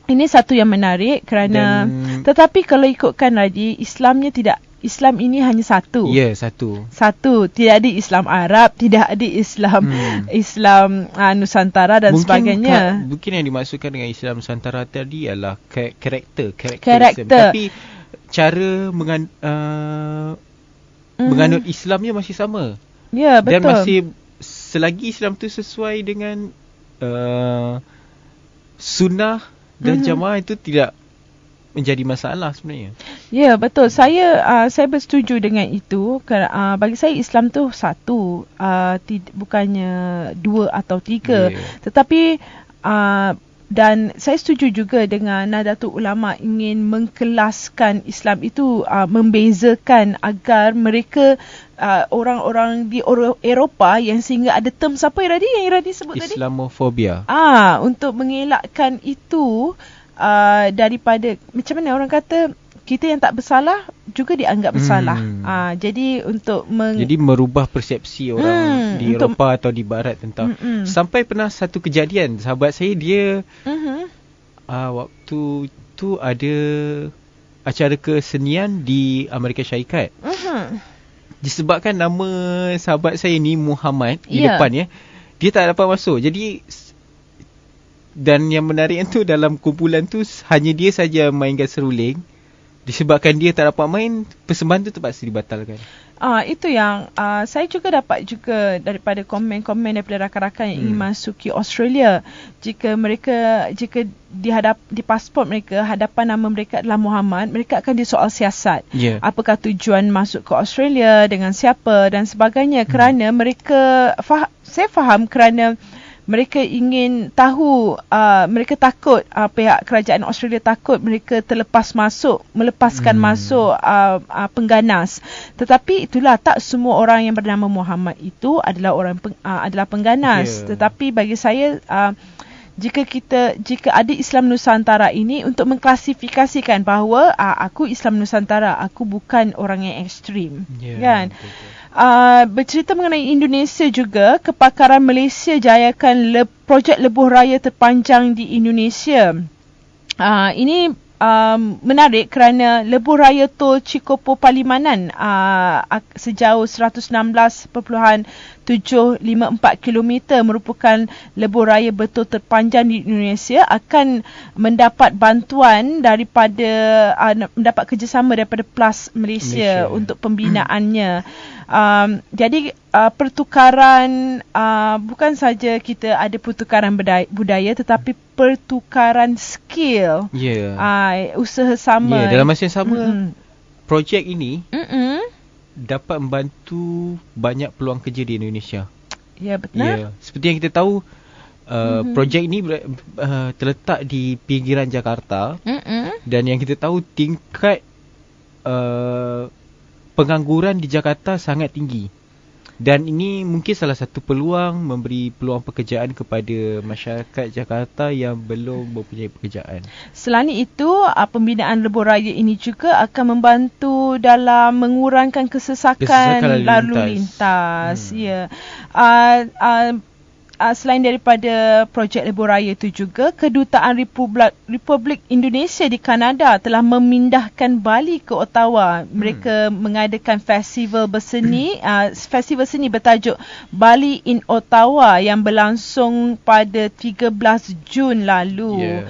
Ini satu yang menarik kerana tetapi kalau ikutkan Radi, Islam ini hanya satu. Satu. Tidak ada Islam Arab, tidak ada Islam Nusantara dan sebagainya. Mungkin yang dimaksudkan dengan Islam Nusantara tadi adalah karakter. Tapi cara menganut Islamnya masih sama. Ya, betul. Dan masih selagi Islam tu sesuai dengan sunnah dan jamaah, itu tidak menjadi masalah sebenarnya. Ya, betul. Saya bersetuju dengan itu. Bagi saya Islam tu satu, bukannya dua atau tiga. Tetapi dan saya setuju juga dengan Nahdlatul Ulama ingin mengkelaskan Islam itu, membezakan agar mereka orang-orang di Eropah yang sehingga ada term siapa yang Radi sebut tadi? Islamofobia. Untuk mengelakkan itu, daripada macam mana orang kata, kita yang tak bersalah juga dianggap bersalah. Jadi jadi merubah persepsi orang di Eropah atau di Barat tentang sampai pernah satu kejadian, sahabat saya dia waktu tu ada acara kesenian di Amerika Syarikat. Disebabkan nama sahabat saya ni Muhammad di depan, dia tak dapat masuk. Jadi dan yang menariknya tu, dalam kumpulan tu hanya dia saja mainkan seruling. Disebabkan dia tak dapat main, persembahan tu terpaksa dibatalkan. Itu yang saya juga dapat juga daripada komen-komen daripada rakan-rakan yang ingin masuki Australia. Jika di pasport mereka hadapan nama mereka adalah Muhammad, mereka akan disoal siasat. Apakah tujuan masuk ke Australia, dengan siapa dan sebagainya. Kerana mereka saya faham kerana mereka ingin tahu, mereka takut, pihak kerajaan Australia takut mereka melepaskan masuk pengganas. Tetapi itulah, tak semua orang yang bernama Muhammad itu adalah pengganas. Tetapi bagi saya, jika ada Islam Nusantara ini untuk mengklasifikasikan bahawa aku Islam Nusantara, aku bukan orang yang ekstrim, kan? Bercerita mengenai Indonesia juga, kepakaran Malaysia jayakan projek lebuh raya terpanjang di Indonesia. Ini menarik kerana lebuh raya Tol Cikopo Palimanan sejauh 116.754 km merupakan lebuh raya betul terpanjang di Indonesia, akan mendapat bantuan mendapat kerjasama daripada PLAS Malaysia untuk pembinaannya. Jadi pertukaran, bukan saja kita ada pertukaran budaya tetapi pertukaran skill, usaha sama. Dalam masa yang sama, projek ini dapat membantu banyak peluang kerja di Indonesia. Ya, betul. Seperti yang kita tahu, projek ini terletak di pinggiran Jakarta, dan yang kita tahu tingkat pengangguran di Jakarta sangat tinggi. Dan ini mungkin salah satu peluang memberi peluang pekerjaan kepada masyarakat Jakarta yang belum mempunyai pekerjaan. Selain itu, pembinaan lebuh raya ini juga akan membantu dalam mengurangkan kesesakan lalu lintas. selain daripada projek Lebuhraya itu juga, Kedutaan Republik Indonesia di Kanada telah memindahkan Bali ke Ottawa. Mereka mengadakan festival berseni, festival seni bertajuk Bali in Ottawa yang berlangsung pada 13 Jun lalu.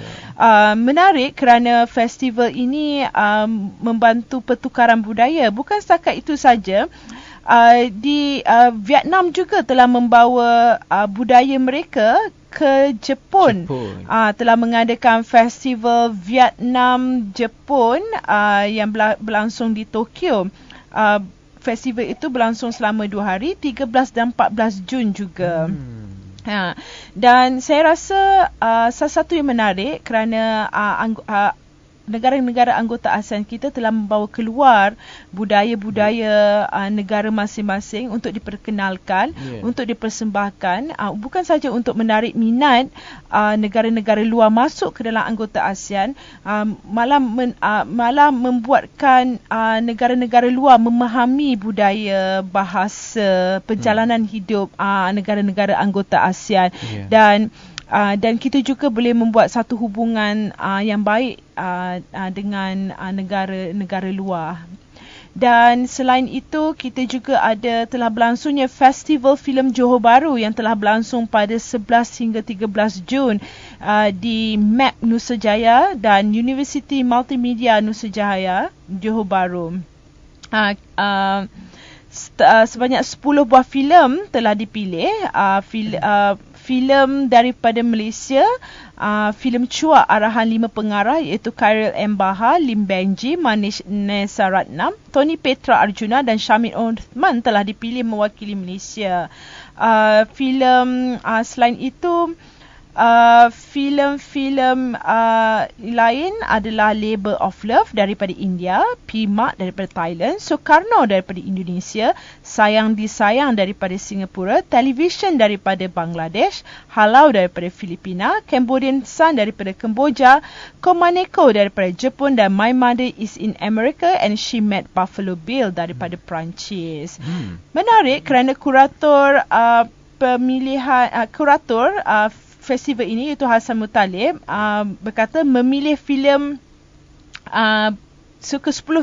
Menarik kerana festival ini membantu pertukaran budaya. Bukan setakat itu saja, di Vietnam juga telah membawa budaya mereka ke Jepun. Telah mengadakan festival Vietnam-Jepun yang berlangsung di Tokyo. Festival itu berlangsung selama 2 hari, 13 dan 14 Jun juga. Dan saya rasa salah satu yang menarik kerana negara-negara anggota ASEAN kita telah membawa keluar budaya-budaya negara masing-masing untuk diperkenalkan, untuk dipersembahkan, bukan saja untuk menarik minat negara-negara luar masuk ke dalam anggota ASEAN, malah membuatkan negara-negara luar memahami budaya, bahasa, perjalanan hidup negara-negara anggota ASEAN. Dan kita juga boleh membuat satu hubungan yang baik dengan negara-negara luar. Dan selain itu, kita juga telah berlangsungnya Festival Filem Johor Bahru yang telah berlangsung pada 11 hingga 13 Jun di MAP Nusa Jaya dan University Multimedia Nusa Jaya, Johor Bahru. Sebanyak 10 buah filem telah dipilih. Filem daripada Malaysia, filem Cuak arahan 5 pengarah iaitu Khairil M. Bahar, Lim Benji, Manish Nesaratnam, Tony Petra Arjuna dan Syamil Othman telah dipilih mewakili Malaysia. Filem selain itu, filem-filem lain adalah Labour of Love daripada India, Pimak daripada Thailand, Soekarno daripada Indonesia, Sayang Disayang daripada Singapura, Television daripada Bangladesh, Halau daripada Filipina, Cambodian Sun daripada Kemboja, Komaneko daripada Jepun dan My Mother is in America and She Met Buffalo Bill daripada Perancis. Menarik kerana kurator festival ini iaitu Hassan Muttalib berkata memilih filem ke-10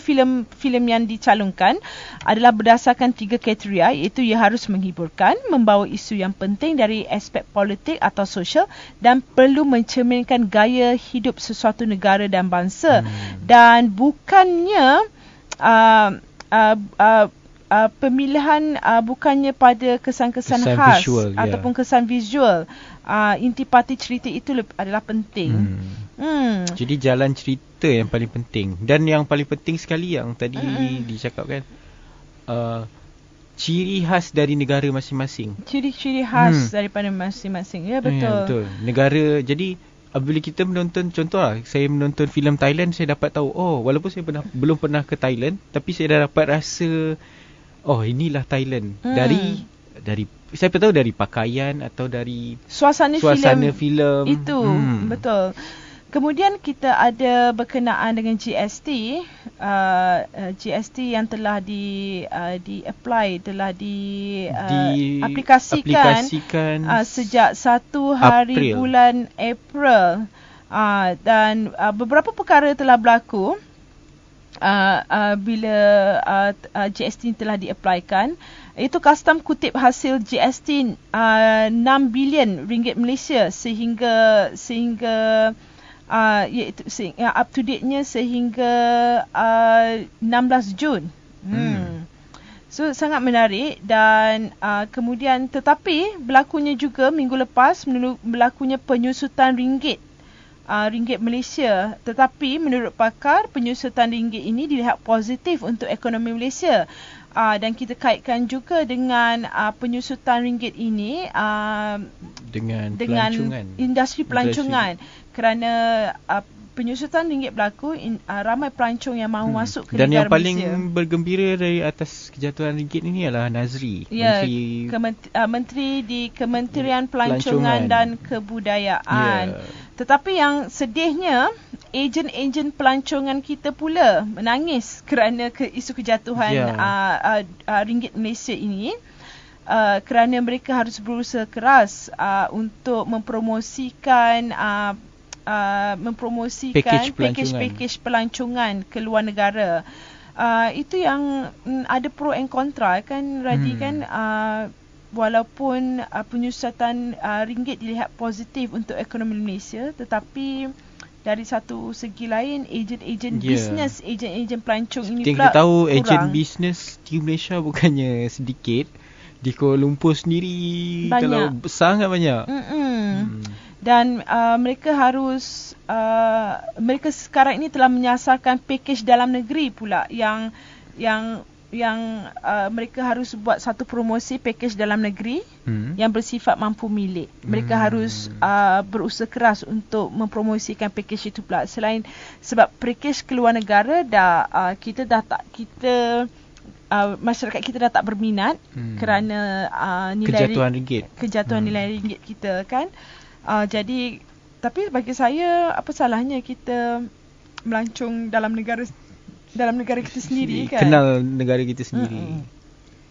filem yang dicalonkan adalah berdasarkan 3 kriteria, iaitu ia harus menghiburkan, membawa isu yang penting dari aspek politik atau sosial dan perlu mencerminkan gaya hidup sesuatu negara dan bangsa. Dan bukannya pemilihan bukannya pada kesan-kesan khas visual, ataupun kesan visual. Intipati cerita itu adalah penting. Jadi jalan cerita yang paling penting. Dan yang paling penting sekali yang tadi dicakapkan, ciri khas dari negara masing-masing. Ciri-ciri khas daripada masing-masing. Ya, betul. Ya, betul. Negara, jadi apabila kita menonton, contohlah saya menonton filem Thailand, saya dapat tahu, walaupun saya belum pernah ke Thailand, tapi saya dah dapat rasa, inilah Thailand. Dari siapa tahu dari pakaian atau dari suasana filem itu. Betul. Kemudian kita ada berkenaan dengan GST. GST yang telah di-apply, telah diaplikasikan sejak 1 hari bulan April. Dan beberapa perkara telah berlaku bila GST telah di-applykan. Itu custom kutip hasil GST 6 bilion ringgit Malaysia sehingga up to date-nya sehingga 16 Jun. So sangat menarik. Dan kemudian tetapi berlakunya juga minggu lepas berlakunya penyusutan ringgit Malaysia. Tetapi menurut pakar, penyusutan ringgit ini dilihat positif untuk ekonomi Malaysia. Dan kita kaitkan juga dengan penyusutan ringgit ini dengan industri pelancongan. Kerana penyusutan ringgit berlaku, ramai pelancong yang mahu masuk ke dan negara Malaysia. Dan yang paling bergembira dari atas kejatuhan ringgit ini adalah Nazri, Menteri di Kementerian Pelancongan dan Kebudayaan. Tetapi yang sedihnya, ejen-ejen pelancongan kita pula menangis kerana isu kejatuhan ringgit Malaysia ini. kerana mereka harus berusaha keras untuk mempromosikan package pelancongan ke luar negara. Itu yang ada pro and kontra kan, Radi, kan. Walaupun penyusatan ringgit dilihat positif untuk ekonomi Malaysia, tetapi dari satu segi lain ejen-ejen bisnes, ejen-ejen pelancong ini pula kita tahu kurang. ejen bisnes di Malaysia bukannya sedikit. Di Kuala Lumpur sendiri kalau sangat banyak. Dan mereka harus mereka sekarang ini telah menyasarkan package dalam negeri pula yang mereka harus buat satu promosi package dalam negeri yang bersifat mampu milik. Mereka harus berusaha keras untuk mempromosikan package itu pula. Selain sebab package keluar negara masyarakat kita dah tak berminat kerana kejatuhan nilai ringgit kita kan. Jadi tapi bagi saya, apa salahnya kita melancong dalam negara kita sendiri kan. Kenal negara kita sendiri.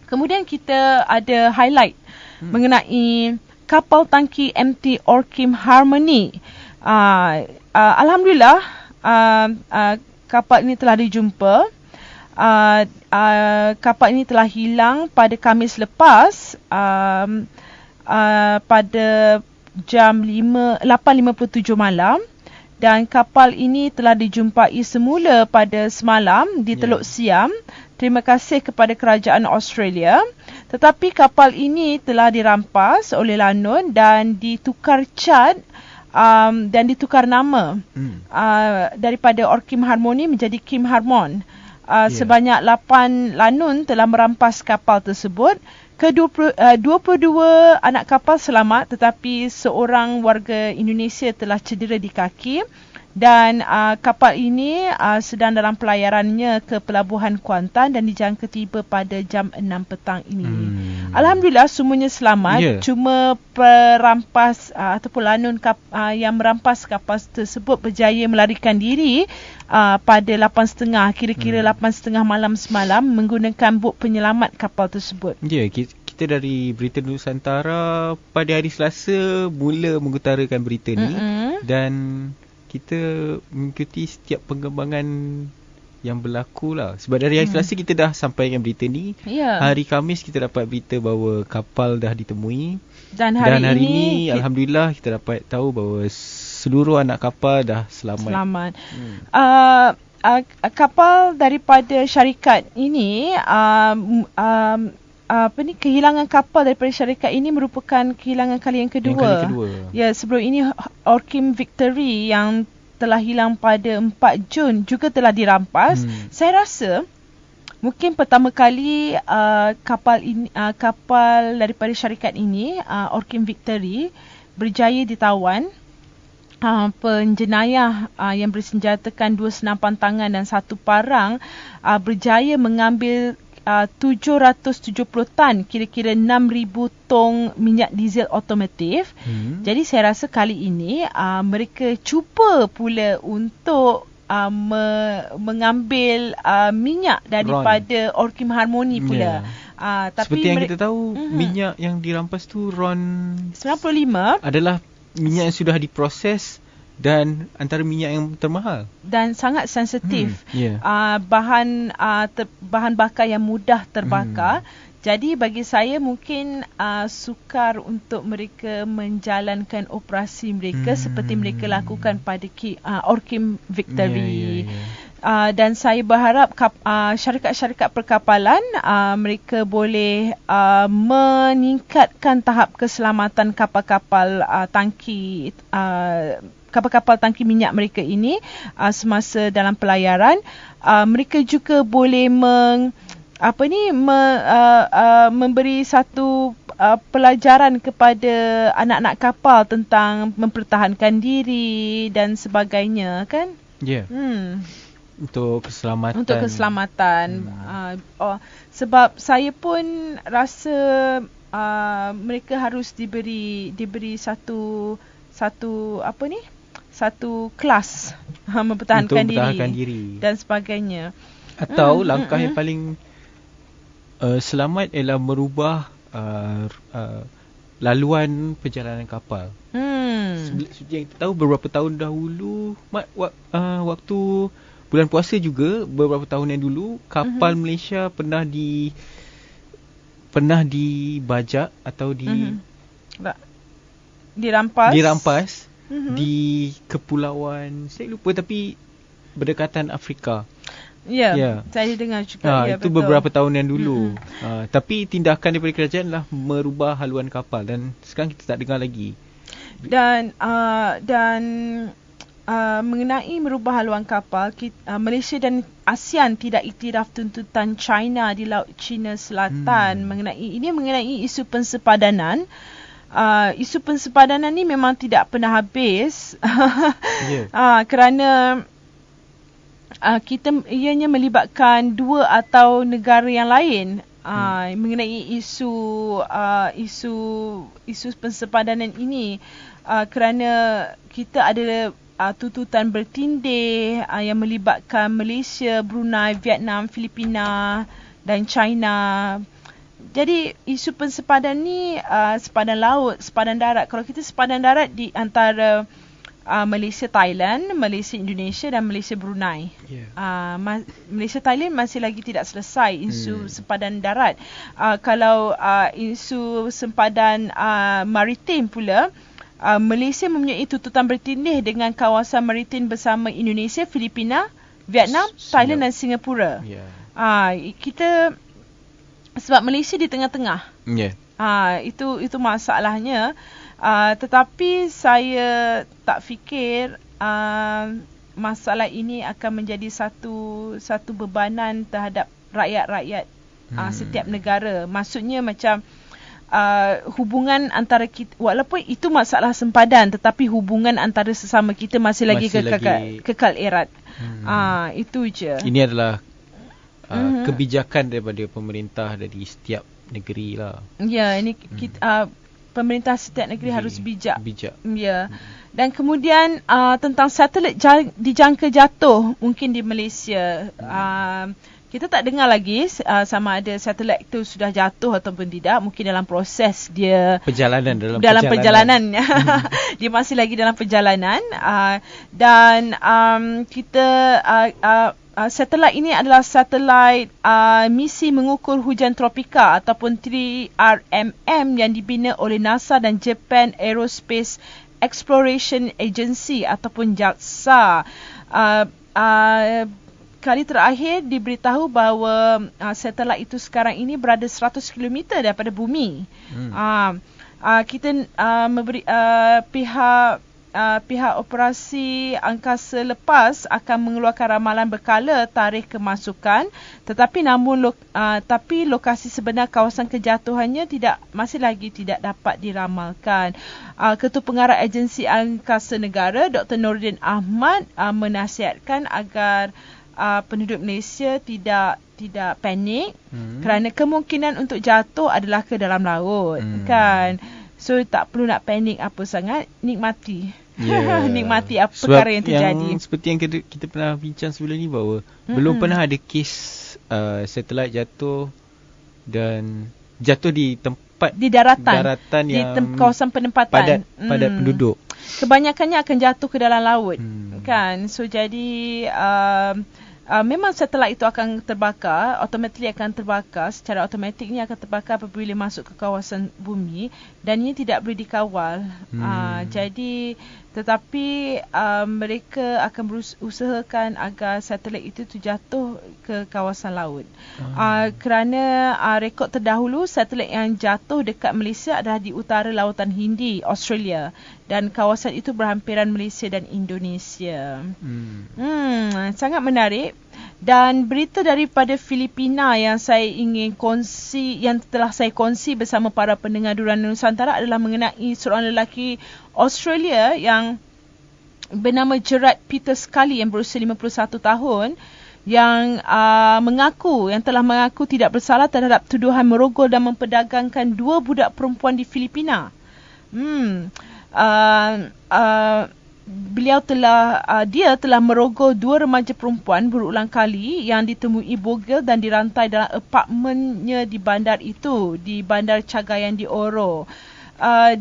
Kemudian kita ada highlight mengenai kapal tangki MT Orkim Harmony. Alhamdulillah kapal ini telah dijumpa. Kapal ini telah hilang pada Khamis lepas pada jam 8.57 malam, dan kapal ini telah dijumpai semula pada semalam di Teluk Siam. Terima kasih kepada kerajaan Australia. Tetapi kapal ini telah dirampas oleh Lanun dan ditukar cat dan ditukar nama daripada Orkim Harmony menjadi Kim Harmon. Sebanyak 8 Lanun telah merampas kapal tersebut. 22 anak kapal selamat, tetapi seorang warga Indonesia telah cedera di kaki, dan kapal ini sedang dalam pelayarannya ke Pelabuhan Kuantan dan dijangka tiba pada jam 6 petang ini. Alhamdulillah semuanya selamat. Cuma perampas ataupun Lanun yang merampas kapal tersebut berjaya melarikan diri pada 8.30, kira-kira 8.30 malam semalam menggunakan bot penyelamat kapal tersebut. Kita dari Berita Nusantara pada hari Selasa mula mengutarakan berita ni, dan kita mengikuti setiap pengembangan yang berlaku lah. Sebab dari hari Selasa kita dah sampaikan berita ni. Hari Khamis kita dapat berita bahawa kapal dah ditemui. Dan hari ini Alhamdulillah kita dapat tahu bahawa seluruh anak kapal dah selamat. Kapal daripada syarikat ini kehilangan kapal daripada syarikat ini merupakan kehilangan kali yang kedua. Ya, sebelum ini Orkim Victory yang telah hilang pada 4 Jun juga telah dirampas. Saya rasa mungkin pertama kali kapal daripada syarikat ini, Orkim Victory, berjaya ditawan. Penjenayah yang bersenjatakan 2 senapan tangan dan 1 parang berjaya mengambil 770 tan, kira-kira 6,000 tong minyak diesel otomotif. Jadi saya rasa kali ini mereka cuba pula untuk mengambil minyak daripada Orkim Harmony pula. Tapi seperti yang kita tahu, minyak yang dirampas tu RON 95 adalah minyak yang sudah diproses dan antara minyak yang termahal dan sangat sensitif. Bahan bakar yang mudah terbakar. Jadi bagi saya mungkin sukar untuk mereka menjalankan operasi mereka seperti mereka lakukan pada Orkim Victory. Dan saya berharap syarikat-syarikat perkapalan mereka boleh meningkatkan tahap keselamatan kapal-kapal tangki minyak mereka ini semasa dalam pelayaran. Mereka juga boleh memberi satu pelajaran kepada anak-anak kapal tentang mempertahankan diri dan sebagainya kan. Untuk keselamatan. Sebab saya pun rasa mereka harus diberi satu kelas mempertahankan diri dan sebagainya. Atau langkah yang paling selamat ialah merubah laluan perjalanan kapal. Yang kita tahu beberapa tahun dahulu, waktu bulan puasa juga, beberapa tahun yang dulu, kapal Malaysia pernah dibajak atau dirampas di kepulauan, saya lupa, tapi berdekatan Afrika. Saya dengar juga. Itu betul. Beberapa tahun yang dulu. Tapi tindakan daripada kerajaan lah merubah haluan kapal, dan sekarang kita tak dengar lagi. Dan mengenai merubah haluan kapal, Malaysia dan ASEAN tidak iktiraf tuntutan China di Laut Cina Selatan mengenai isu pensepadanan. Isu pensepadanan ni memang tidak pernah habis. Kerana ianya melibatkan dua atau negara yang lain mengenai isu pensepadanan ini, kerana kita ada tuntutan bertindih yang melibatkan Malaysia, Brunei, Vietnam, Filipina dan China. Jadi isu pensepadan ni sepadan laut, sepadan darat. Kalau kita sepadan darat di antara Malaysia Thailand, Malaysia Indonesia dan Malaysia Brunei. Malaysia Thailand masih lagi tidak selesai isu sempadan darat. Kalau isu sempadan maritim pula, Malaysia mempunyai tuntutan bertindih dengan kawasan maritim bersama Indonesia, Filipina, Vietnam, Thailand dan Singapura. Kita sebab Malaysia di tengah-tengah. Itu masalahnya. Tetapi saya tak fikir masalah ini akan menjadi satu bebanan terhadap rakyat-rakyat setiap negara. Maksudnya macam hubungan antara kita, walaupun itu masalah sempadan, tetapi hubungan antara sesama kita masih lagi kekal erat. Itu je. Ini adalah kebijakan daripada pemerintah dari setiap negeri lah. Ini kita, pemerintah setiap negeri harus bijak. Dan kemudian tentang satelit dijangka jatuh mungkin di Malaysia. Kita tak dengar lagi sama ada satelit itu sudah jatuh ataupun tidak. Mungkin dalam proses dia dalam perjalanan. Dia masih lagi dalam perjalanan. Dan kita satelit ini adalah satelit misi mengukur hujan tropika ataupun 3RMM yang dibina oleh NASA dan Japan Aerospace Exploration Agency ataupun JAXA. Kali terakhir diberitahu bahawa satelit itu sekarang ini berada 100 km daripada bumi. Kita memberi pihak operasi angkasa lepas akan mengeluarkan ramalan berkala tarikh kemasukan, tetapi tapi lokasi sebenar kawasan kejatuhannya masih lagi tidak dapat diramalkan. Ketua Pengarah Agensi Angkasa Negara Dr. Nordin Ahmad menasihatkan agar penduduk Malaysia tidak panik kerana kemungkinan untuk jatuh adalah ke dalam laut, kan. So tak perlu nak panik apa sangat, nikmati. Nikmati apa perkara yang terjadi. Seperti yang kita pernah bincang sebelum ni, bahawa belum pernah ada kes satelit jatuh dan jatuh di tempat di daratan yang kawasan penempatan padat penduduk. Kebanyakannya akan jatuh ke dalam laut, kan. So jadi memang satelit itu akan terbakar, secara automatiknya akan terbakar apabila masuk ke kawasan bumi, dan ini tidak boleh dikawal. Tetapi mereka akan berusahakan agar satelit itu jatuh ke kawasan laut. Kerana rekod terdahulu satelit yang jatuh dekat Malaysia adalah di utara lautan Hindi, Australia, dan kawasan itu berhampiran Malaysia dan Indonesia. Sangat menarik. Dan berita daripada Filipina yang telah saya kongsi bersama para pendengar Duran Nusantara adalah mengenai seorang lelaki Australia yang bernama Gerard Peter Scully yang berusia 51 tahun yang telah mengaku tidak bersalah terhadap tuduhan merogol dan memperdagangkan 2 budak perempuan di Filipina. dia telah merogoh 2 remaja perempuan berulang kali yang ditemui bogel dan dirantai dalam apartmennya di bandar itu, di Bandar Cagayan di Oro.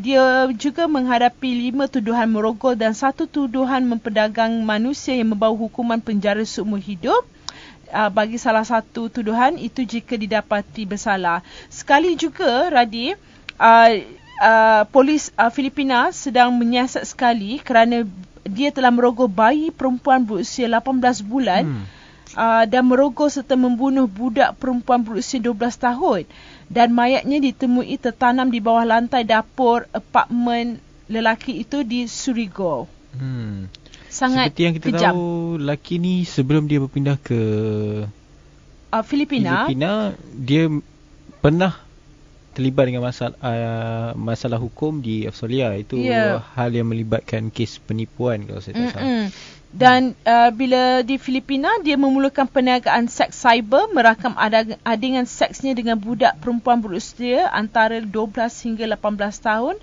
Dia juga menghadapi 5 tuduhan merogoh dan 1 tuduhan memperdagang manusia yang membawa hukuman penjara seumur hidup. Bagi salah satu tuduhan itu jika didapati bersalah. Sekali juga, Radi, polis Filipina sedang menyiasat sekali kerana dia telah merogoh bayi perempuan berusia 18 bulan dan merogoh serta membunuh budak perempuan berusia 12 tahun dan mayatnya ditemui tertanam di bawah lantai dapur apartmen lelaki itu di Surigao. Sangat seperti yang kita kejam. Tahu, lelaki ni sebelum dia berpindah ke Filipina, dia pernah terlibat dengan masalah hukum di Australia. Itu hal yang melibatkan kes penipuan kalau saya tak salah. Dan bila di Filipina, dia memulakan perniagaan seks cyber, merakam adingan seksnya dengan budak perempuan berusia antara 12 hingga 18 tahun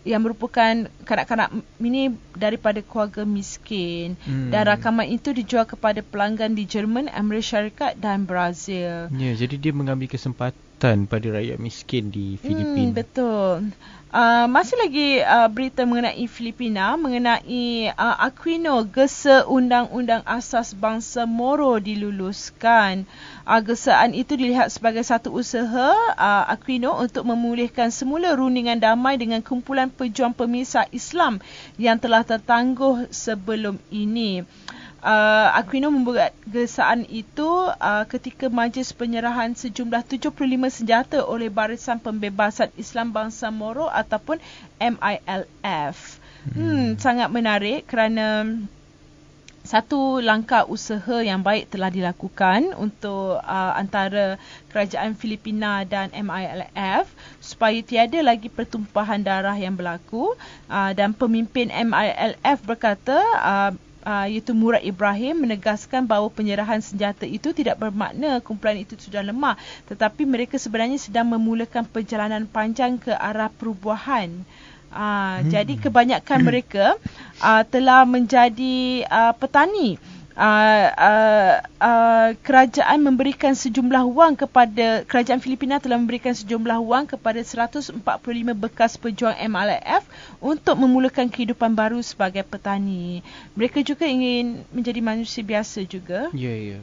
yang merupakan kanak-kanak ini daripada keluarga miskin. Dan rakaman itu dijual kepada pelanggan di Jerman, Amerika Syarikat dan Brazil. Ya, jadi dia mengambil kesempatan pada rakyat miskin di Filipina. Betul. Masih lagi berita mengenai Filipina, mengenai Aquino, gesa undang-undang asas bangsa Moro diluluskan. Gesaan itu dilihat sebagai satu usaha Aquino untuk memulihkan semula rundingan damai dengan kumpulan pejuang pemisah Islam yang telah tertangguh sebelum ini. Aquino membuat gesaan itu ketika majlis penyerahan sejumlah 75 senjata oleh Barisan Pembebasan Islam Bangsa Moro ataupun MILF. Sangat menarik kerana satu langkah usaha yang baik telah dilakukan untuk antara kerajaan Filipina dan MILF supaya tiada lagi pertumpahan darah yang berlaku, dan pemimpin MILF berkata iaitu Murad Ibrahim menegaskan bahawa penyerahan senjata itu tidak bermakna kumpulan itu sudah lemah, tetapi mereka sebenarnya sedang memulakan perjalanan panjang ke arah perubahan. Jadi kebanyakan mereka telah menjadi petani. Kerajaan memberikan sejumlah wang kepada kerajaan Filipina telah memberikan sejumlah wang kepada 145 bekas pejuang MILF untuk memulakan kehidupan baru sebagai petani. Mereka juga ingin menjadi manusia biasa juga. Ya.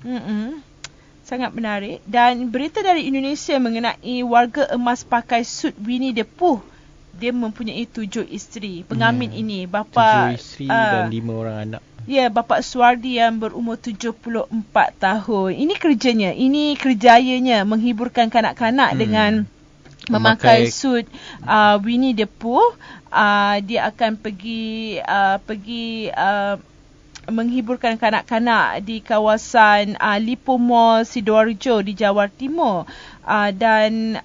Sangat menarik. Dan berita dari Indonesia mengenai warga emas pakai suit Winnie the Pooh. Dia mempunyai 7 isteri. Pengamin ini bapa 7 isteri dan 5 orang anak. Ya, Bapak Suwardi yang berumur 74 tahun. Ini kerjanya, ini kerjayanya menghiburkan kanak-kanak dengan memakai suit Winnie the Pooh. Dia akan pergi menghiburkan kanak-kanak di kawasan Lippo Mall Sidoarjo di Jawar Timur. Dan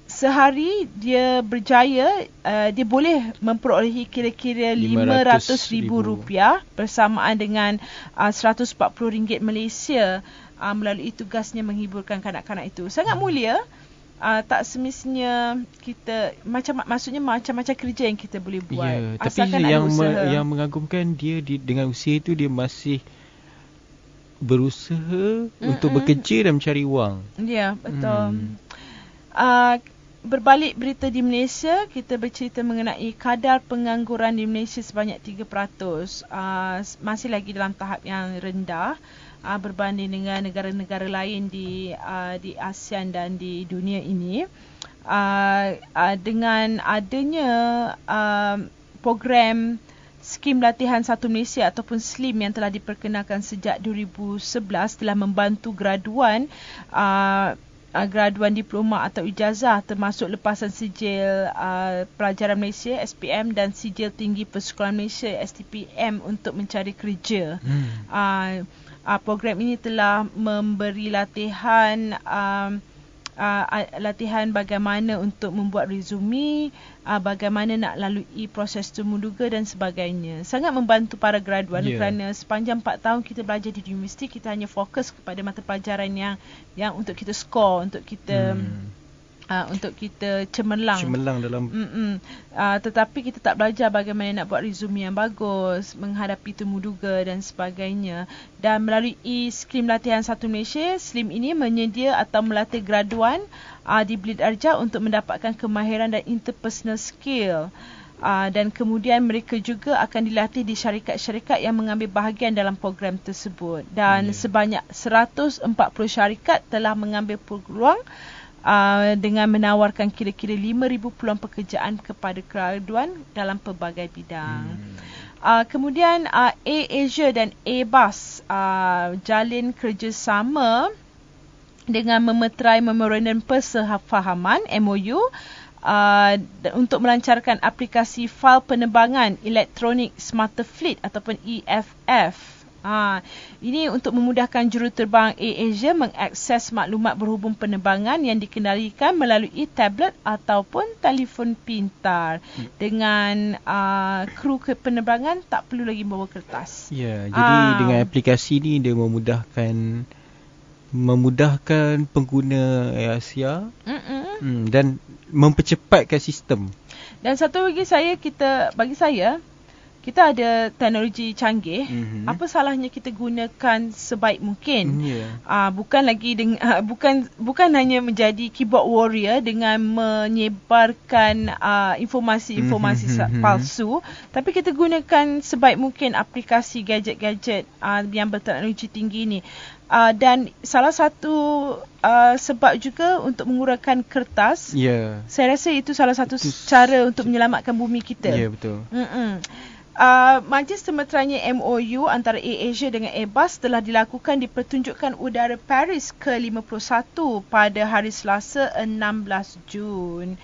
sehari dia berjaya, dia boleh memperolehi kira-kira RM500,000 bersamaan dengan RM140 Malaysia melalui tugasnya menghiburkan kanak-kanak itu. Sangat mulia. Tak semestinya kita maksudnya macam-macam kerja yang kita boleh buat. Ya, tapi yang mengagumkan dia dengan usia itu dia masih berusaha untuk bekerja dan mencari wang. Ya, betul. Berbalik berita di Malaysia, kita bercerita mengenai kadar pengangguran di Malaysia sebanyak 3%. Masih lagi dalam tahap yang rendah berbanding dengan negara-negara lain di ASEAN dan di dunia ini. Dengan adanya program Skim Latihan Satu Malaysia ataupun SLIM yang telah diperkenalkan sejak 2011 telah membantu graduan diploma atau ijazah termasuk lepasan sijil pelajaran Malaysia SPM dan sijil tinggi persekolahan Malaysia STPM untuk mencari kerja. Program ini telah memberi latihan bagaimana untuk membuat resume, bagaimana nak lalui proses temuduga dan sebagainya. Sangat membantu para graduan kerana sepanjang 4 tahun kita belajar di universiti, kita hanya fokus kepada mata pelajaran yang untuk kita score, untuk kita untuk kita cemerlang dalam tetapi kita tak belajar bagaimana nak buat resume yang bagus, menghadapi temu duga dan sebagainya. Dan melalui skrim latihan Satu Malaysia, SLIM ini menyedia atau melatih graduan di Beli Darjah untuk mendapatkan kemahiran dan interpersonal skill. Dan kemudian mereka juga akan dilatih di syarikat-syarikat yang mengambil bahagian dalam program tersebut. Dan sebanyak 140 syarikat telah mengambil peluang dengan menawarkan kira-kira 5,000 peluang pekerjaan kepada graduan dalam pelbagai bidang. Kemudian AirAsia dan Airbus jalin kerjasama dengan memeterai memorandum persefahaman MOU untuk melancarkan aplikasi fail penerbangan Electronic Smarter Fleet ataupun EFF. Ini untuk memudahkan juruterbang AirAsia mengakses maklumat berhubung penerbangan yang dikendalikan melalui tablet ataupun telefon pintar. Dengan kru penerbangan tak perlu lagi bawa kertas. Ya, jadi dengan aplikasi ni dia memudahkan pengguna AirAsia dan mempercepatkan sistem. Dan satu lagi bagi saya kita ada teknologi canggih. Apa salahnya kita gunakan sebaik mungkin? Bukan hanya menjadi keyboard warrior dengan menyebarkan informasi-informasi palsu, tapi kita gunakan sebaik mungkin aplikasi gadget-gadget yang berteknologi tinggi ni. Dan salah satu sebab juga untuk mengurangkan kertas. Saya rasa itu salah satu cara untuk menyelamatkan bumi kita. Ya, betul. Majlis temeterannya MOU antara AirAsia dengan Airbus telah dilakukan di Pertunjukan Udara Paris ke-51 pada hari Selasa 16 Jun.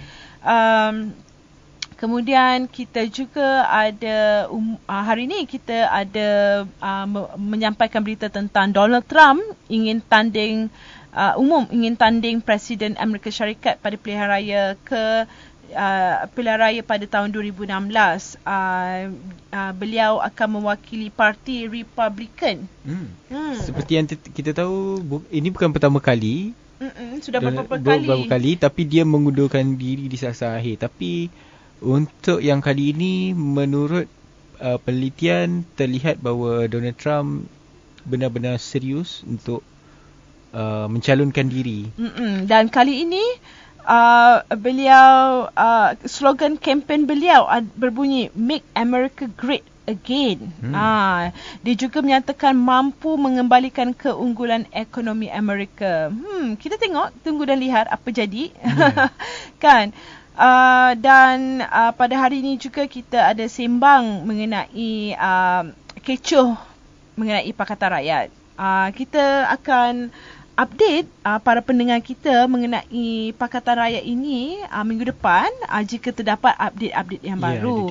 Kemudian kita juga ada hari ini kita ada menyampaikan berita tentang Donald Trump ingin tanding Presiden Amerika Syarikat pada pilihan raya pada tahun 2016. Beliau akan mewakili parti Republican. Seperti yang kita tahu, ini bukan pertama kali. Sudah beberapa kali, tapi dia mengundurkan diri di saat-saat akhir. Tapi untuk yang kali ini, menurut penelitian, terlihat bahawa Donald Trump benar-benar serius untuk mencalonkan diri. Dan kali ini beliau slogan kempen beliau berbunyi Make America Great Again. Dia juga menyatakan mampu mengembalikan keunggulan ekonomi Amerika. Kita tunggu dan lihat apa jadi. Kan? Dan pada hari ini juga kita ada sembang mengenai kecoh mengenai Pakatan Rakyat. Kita akan update para pendengar kita mengenai Pakatan Rakyat ini minggu depan jika terdapat update-update yang baru.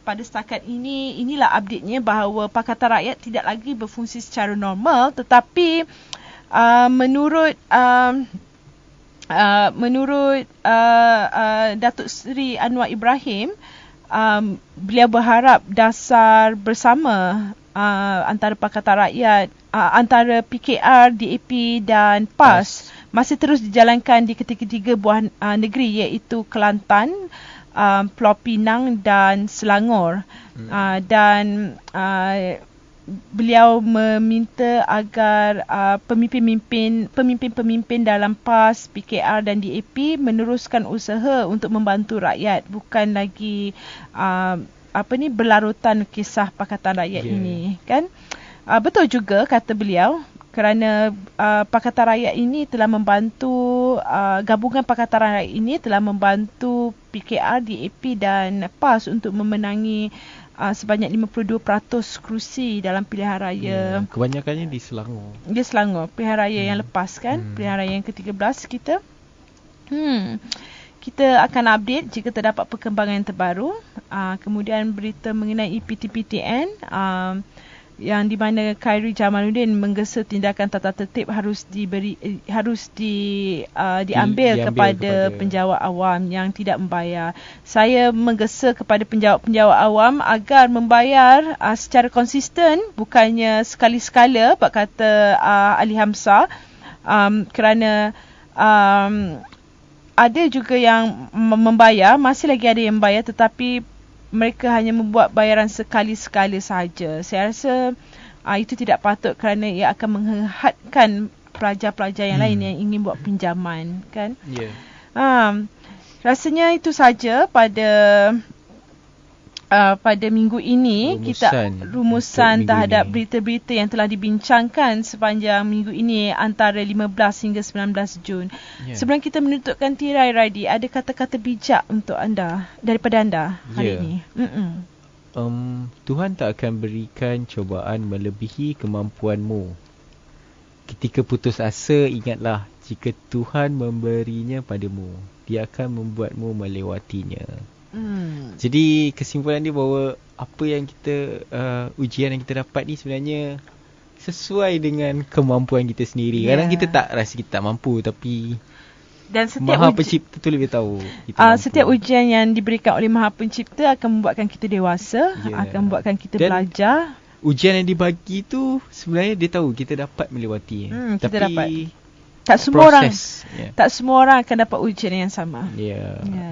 Pada setakat ini, inilah update-nya bahawa Pakatan Rakyat tidak lagi berfungsi secara normal, tetapi menurut Datuk Seri Anwar Ibrahim, beliau berharap dasar bersama antara Pakatan Rakyat, antara PKR, DAP dan PAS masih terus dijalankan di ketiga-tiga buah negeri, iaitu Kelantan, Pulau Pinang dan Selangor. Dan beliau meminta agar pemimpin-pemimpin dalam PAS, PKR dan DAP meneruskan usaha untuk membantu rakyat, bukan lagi berlarutan kisah Pakatan Rakyat ini, kan? Betul juga kata beliau, kerana Pakatan Rakyat ini telah membantu, gabungan Pakatan Rakyat ini telah membantu PKR, DAP dan PAS untuk memenangi sebanyak 52% kerusi dalam pilihan raya. Kebanyakannya di Selangor. Di Selangor, pilihan raya yang lepas, kan? Pilihan raya yang ke-13 kita. Kita akan update jika terdapat perkembangan yang terbaru. Kemudian berita mengenai PTPTN, yang di mana Khairi Jamaluddin menggesa tindakan tata tertib harus diambil kepada penjawat awam yang tidak membayar. Saya menggesa kepada penjawat awam agar membayar secara konsisten, bukannya sekali-sekala, kata Ali Hamzah, kerana ada juga yang membayar, masih lagi ada yang membayar, tetapi mereka hanya membuat bayaran sekali-sekala saja. Saya rasa itu tidak patut kerana ia akan menghadkan pelajar-pelajar yang lain yang ingin buat pinjaman, kan? Ya. Rasanya itu saja pada minggu ini, rumusan terhadap berita-berita yang telah dibincangkan sepanjang minggu ini antara 15 hingga 19 Jun. Sebelum kita menutupkan tirai, Raidi, ada kata-kata bijak untuk anda, daripada anda hari ini? Tuhan tak akan berikan cubaan melebihi kemampuanmu. Ketika putus asa, ingatlah, jika Tuhan memberinya padamu, Dia akan membuatmu melewatinya. Jadi kesimpulan dia bahawa apa yang kita ujian yang kita dapat ni sebenarnya sesuai dengan kemampuan kita sendiri. Kadang kita tak rasa kita tak mampu, tapi dan setiap Maha Pencipta tu lebih tahu setiap ujian yang diberikan oleh Maha Pencipta akan membuatkan kita dewasa, akan membuatkan kita belajar. Ujian yang dibagi tu sebenarnya dia tahu kita dapat melewati. Kita dapat. Tak semua orang akan dapat ujian yang sama.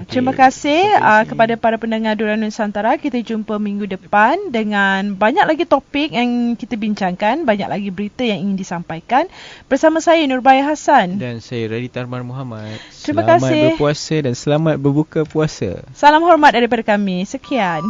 Terima kasih kepada para pendengar Dura Nusantara. Kita jumpa minggu depan dengan banyak lagi topik yang kita bincangkan, banyak lagi berita yang ingin disampaikan. Bersama saya Nurbaya Hassan dan saya Radita Arman Muhammad. Terima kasih. Selamat berpuasa dan selamat berbuka puasa. Salam hormat daripada kami. Sekian.